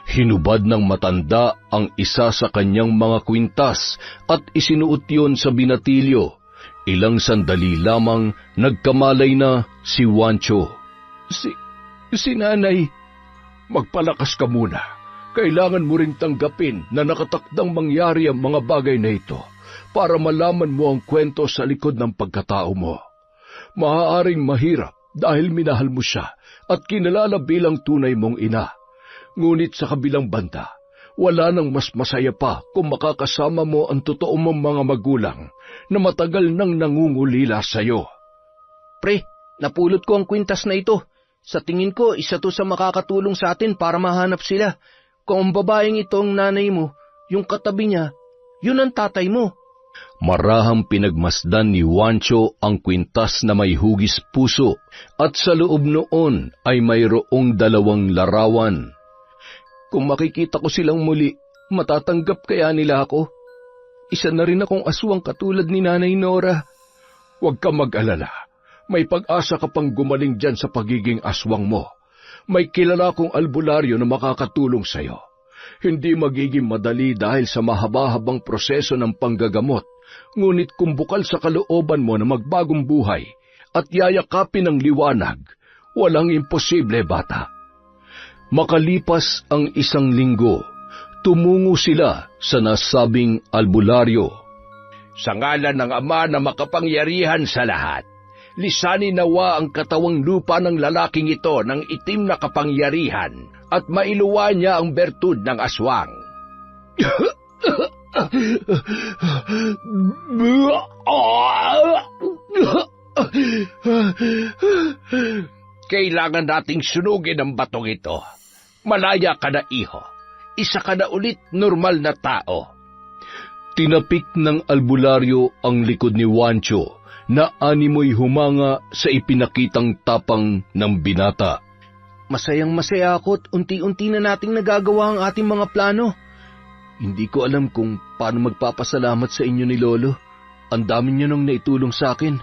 Hinubad ng matanda ang isa sa kanyang mga kwintas at isinuot yon sa binatilyo. Ilang sandali lamang nagkamalay na si Juancho. Si nanay, magpalakas ka muna. Kailangan mo rin tanggapin na nakatakdang mangyari ang mga bagay na ito para malaman mo ang kwento sa likod ng pagkatao mo. Maaaring mahirap dahil minahal mo siya at kinalala bilang tunay mong ina. Ngunit sa kabilang banda, wala nang mas masaya pa kung makakasama mo ang totoo mong mga magulang na matagal nang nangungulila sa iyo. Pre, napulot ko ang kwintas na ito. Sa tingin ko, isa to sa makakatulong sa atin para mahanap sila. Kung ang babaeng ito ang nanay mo, yung katabi niya, yun ang tatay mo. Marahang pinagmasdan ni Juancho ang kwintas na may hugis puso at sa loob noon ay mayroong 2 larawan. Kung makikita ko silang muli, matatanggap kaya nila ako? Isa na rin akong aswang katulad ni Nanay Nora. Huwag ka mag-alala. May pag-asa ka pang gumaling dyan sa pagiging aswang mo. May kilala kong albularyo na makakatulong sa'yo. Hindi magiging madali dahil sa mahaba-habang proseso ng panggagamot, ngunit kung bukal sa kalooban mo na magbagong buhay at yayakapin ng liwanag, walang imposible, bata. Makalipas ang 1 linggo, tumungo sila sa nasabing albularyo. Sa ngalan ng Ama na makapangyarihan sa lahat, lisanin nawa ang katawang lupa ng lalaking ito ng itim na kapangyarihan at mailuwa niya ang bertud ng aswang. Kailangan nating sunugin ang batong ito. Malaya ka na, iho. Isa ka na ulit normal na tao. Tinapik ng albularyo ang likod ni Juancho na animoy humanga sa ipinakitang tapang ng binata. Masayang masaya ako't unti-unti na nating nagagawa ang ating mga plano. Hindi ko alam kung paano magpapasalamat sa inyo ni Lolo. Ang dami niyo nang naitulong sa akin.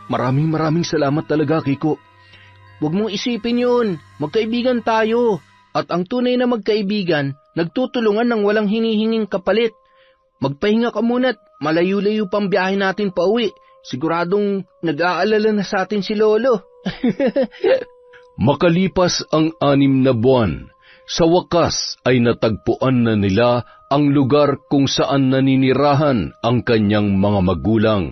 Maraming salamat talaga, Kiko. Huwag mong isipin yun. Magkaibigan tayo. At ang tunay na magkaibigan, nagtutulungan ng walang hinihinging kapalit. Magpahinga ka muna't malayo-layo pang biyahe natin pauwi. Siguradong nag-aalala na sa atin si Lolo. Makalipas ang 6 na buwan, sa wakas ay natagpuan na nila ang lugar kung saan naninirahan ang kanyang mga magulang.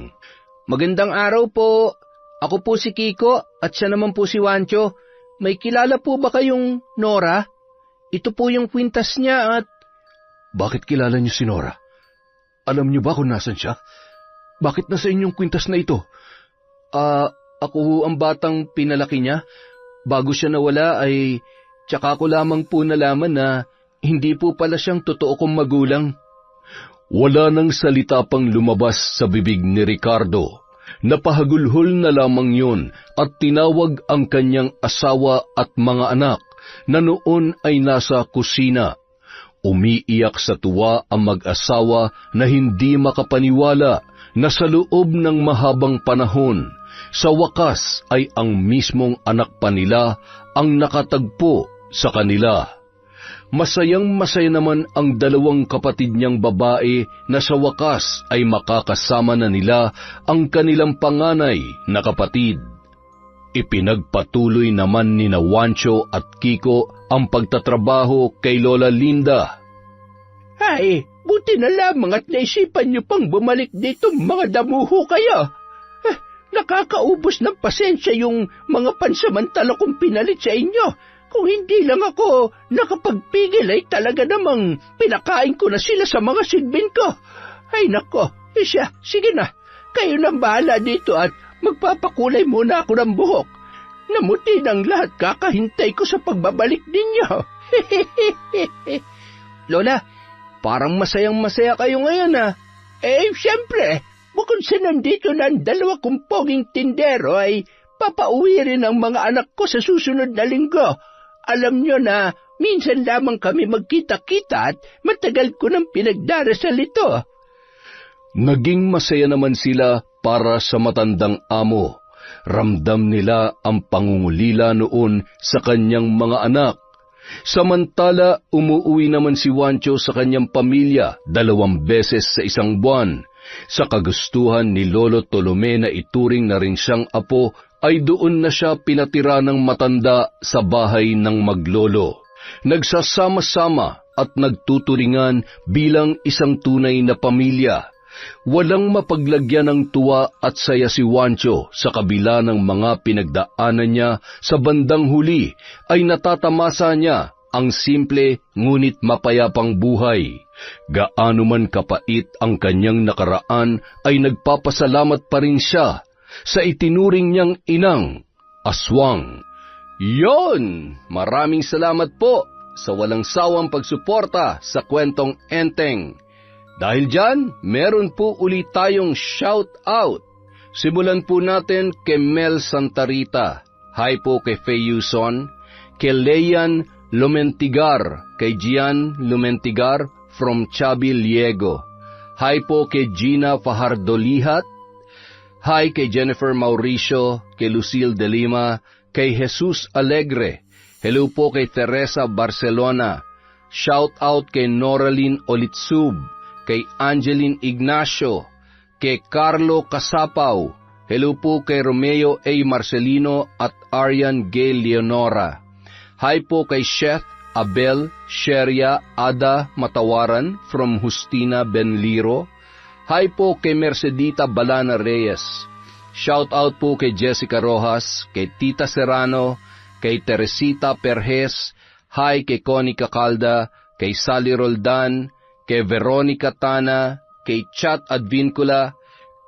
Magandang araw po. Ako po si Kiko at siya naman po si Juancho. May kilala po ba kayong Nora? Ito po yung kwintas niya at... Bakit kilala niyo si Nora? Alam niyo ba kung nasan siya? Bakit nasa inyong kwintas na ito? Ako ang batang pinalaki niya. Bago siya nawala ay tsaka ko lamang po nalaman na hindi po pala siyang totoo kong magulang. Wala nang salita pang lumabas sa bibig ni Ricardo. Napahagulhol na lamang yun at tinawag ang kanyang asawa at mga anak na noon ay nasa kusina. Umiiyak sa tuwa ang mag-asawa na hindi makapaniwala na sa loob ng mahabang panahon, sa wakas ay ang mismong anak pa nila ang nakatagpo sa kanila. Masayang-masaya naman ang 2 kapatid niyang babae na sa wakas ay makakasama na nila ang kanilang panganay na kapatid. Ipinagpatuloy naman ni Juancho at Kiko ang pagtatrabaho kay Lola Linda. Ay, buti na lamang at naisipan niyo pang bumalik dito, mga damuho kayo. Nakakaubos ng pasensya yung mga pansamantala kong pinalit sa inyo. Kung hindi lang ako nakapagpigil ay talaga namang pinakain ko na sila sa mga sigbin ko. Ay nako, sige na, kayo nang bahala dito at magpapakulay muna ako ng buhok. Namuti ng lahat kakahintay ko sa pagbabalik ninyo. Lola, parang masayang-masaya kayo ngayon Siyempre, bukod sa nandito ng 2 kong poging tindero ay papauwi rin ang mga anak ko sa susunod na linggo. Alam nyo na minsan lamang kami magkita-kita at matagal ko nang pinagdarasal ito. Naging masaya naman sila para sa matandang amo. Ramdam nila ang pangungulila noon sa kanyang mga anak. Samantala, umuwi naman si Juancho sa kanyang pamilya 2 beses sa 1 buwan. Sa kagustuhan ni Lolo Tolome na ituring na rin siyang apo, ay doon na siya pinatira ng matanda sa bahay ng maglolo. Nagsasama-sama at nagtuturingan bilang isang tunay na pamilya. Walang mapaglagyan ng tuwa at saya si Juancho sa kabila ng mga pinagdaanan niya. Sa bandang huli ay natatamasa niya ang simple ngunit mapayapang buhay. Gaano man kapait ang kanyang nakaraan ay nagpapasalamat pa rin siya sa itinuring niyang inang aswang. Yon! Maraming salamat po sa walang sawang pagsuporta sa kwentong Enteng. Dahil dyan, meron po ulit tayong shout out. Simulan po natin kay Mel Santarita. Hi po kay Faye Yuson. Kay Leyan Lumentigar. Kay Gian Lumentigar from Chabi, Liego. Hi po kay Gina Fajardolihat. Hi kay Jennifer Mauricio, kay Lucille de Lima, kay Jesus Alegre. Hello po kay Teresa Barcelona. Shout out kay Noraline Olitsub, kay Angeline Ignacio, kay Carlo Casapaw. Hello po kay Romeo A. Marcelino at Arian G. Leonora. Hi po kay Chef Abel Sheria Ada Matawaran from Justina Benliro. Hi po kay Mercedita Balana Reyes. Shout out po kay Jessica Rojas, kay Tita Serrano, kay Teresita Perjes. Hi kay Connie Cacalda, kay Sally Roldan, kay Veronica Tana, kay Chat Advincula,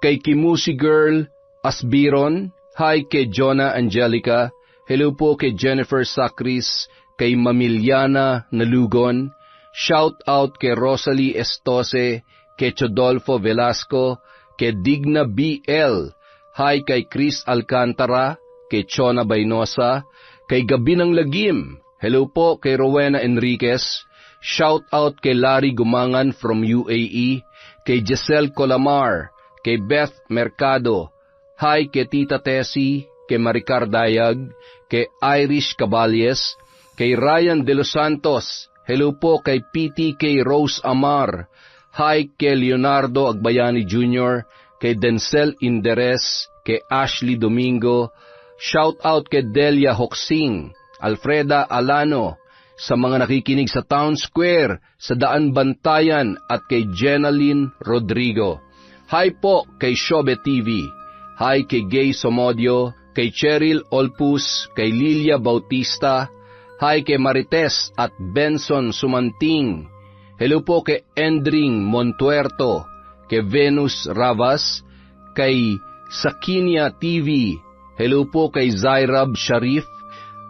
kay Kimusi Girl Asbiron. Hi kay Jonah Angelica. Hello po kay Jennifer Sacris, kay Mamiliana Nalugon. Shout out kay Rosalie Estose, kay Chodolfo Velasco, kay Digna B.L., hi kay Chris Alcantara, kay Chona Baynosa, kay Gabi ng Lagim, hello po kay Rowena Enriquez, shout out kay Larry Gumangan from UAE, kay Giselle Colamar, kay Beth Mercado, hi kay Tita Tessie, kay Maricar Dayag, kay Irish Caballes, kay Ryan De Los Santos, hello po kay PTK Rose Amar, hi kay Leonardo Agbayani Jr., kay Denzel Inderes, kay Ashley Domingo, shout out kay Delia Hoxing, Alfreda Alano, sa mga nakikinig sa Town Square, sa Daan Bantayan at kay Jenaline Rodrigo. Hi po kay Shobe TV, hi kay Gay Somodio, kay Cheryl Olpus, kay Lilia Bautista, hi kay Marites at Benson Sumanting, hello po kay Endring Montuerto, kay Venus Ravas, kay Sakinia TV, hello po kay Zairab Sharif,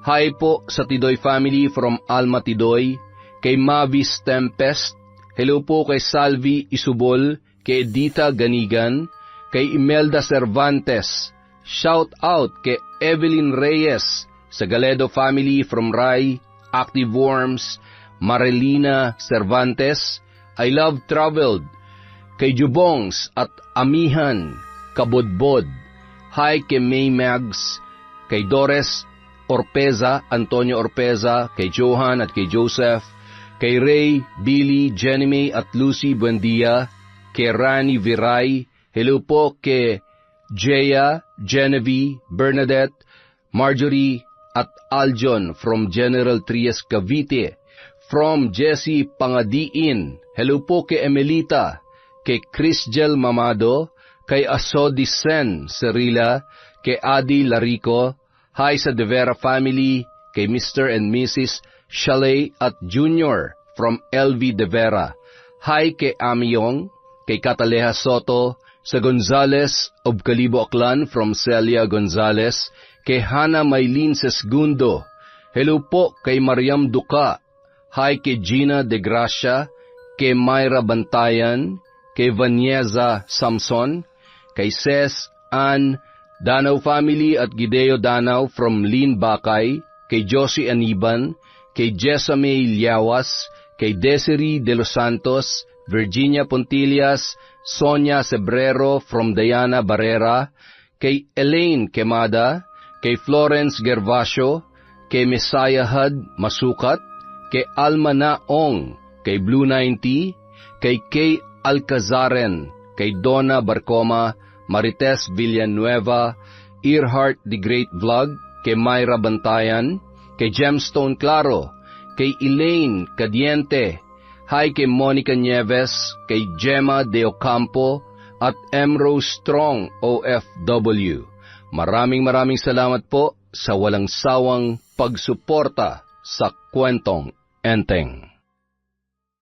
hi po sa Tidoy family from Alma Tidoy, kay Mavis Tempest, hello po kay Salvi Isubol, kay Edita Ganigan, kay Imelda Cervantes, shout out kay Evelyn Reyes, sa Galedo family from Rai, Active Worms, Marilina Cervantes, I Love Traveled, kay Jubongs at Amihan, Kabodbod, hi kay May Mags, kay Dores Orpeza, Antonio Orpeza, kay Johan at kay Joseph, kay Ray, Billy, Jenny May at Lucy Buendia, kay Rani Viray, hello po kay Jaya, Genevieve, Bernadette, Marjorie at Aljon from General Trias Cavite, from Jessie Pangadiin, hello po kay Emelita, kay Crisgel Mamado, kay Asodisen Cerila, kay Adi Larico, hi sa De Vera family, kay Mr. and Mrs. Chalet at Junior from LV De Vera, hi kay Amiyong, kay Cataleja Soto, sa Gonzales of Calibo Aklan from Celia Gonzales, kay Hana Maylin Sesgundo, hello po kay Mariam Duca, hi kay Gina De Gracia, kay Myra Bantayan, kay Vanieza Samson, kay Ces Ann Danaw family at Gideo Danaw from Lin Bakay, kay Josie Aniban, kay Jessame Liawas, kay Desiree De Los Santos, Virginia Pontillas, Sonia Sebrero from Diana Barrera, kay Elaine Quemada, kay Florence Gervasio, kay Messiah Hud Masukat, kay Alma Naong, kay Blue 90, kay Kay Alcazaren, kay Donna Barcoma, Marites Villanueva, Earhart The Great Vlog, kay Myra Bantayan, kay Gemstone Claro, kay Elaine Cadiente, hi kay Monica Nieves, kay Gemma De Ocampo, at Rose Strong OFW. Maraming salamat po sa walang sawang pagsuporta sa Kwentong Enteng.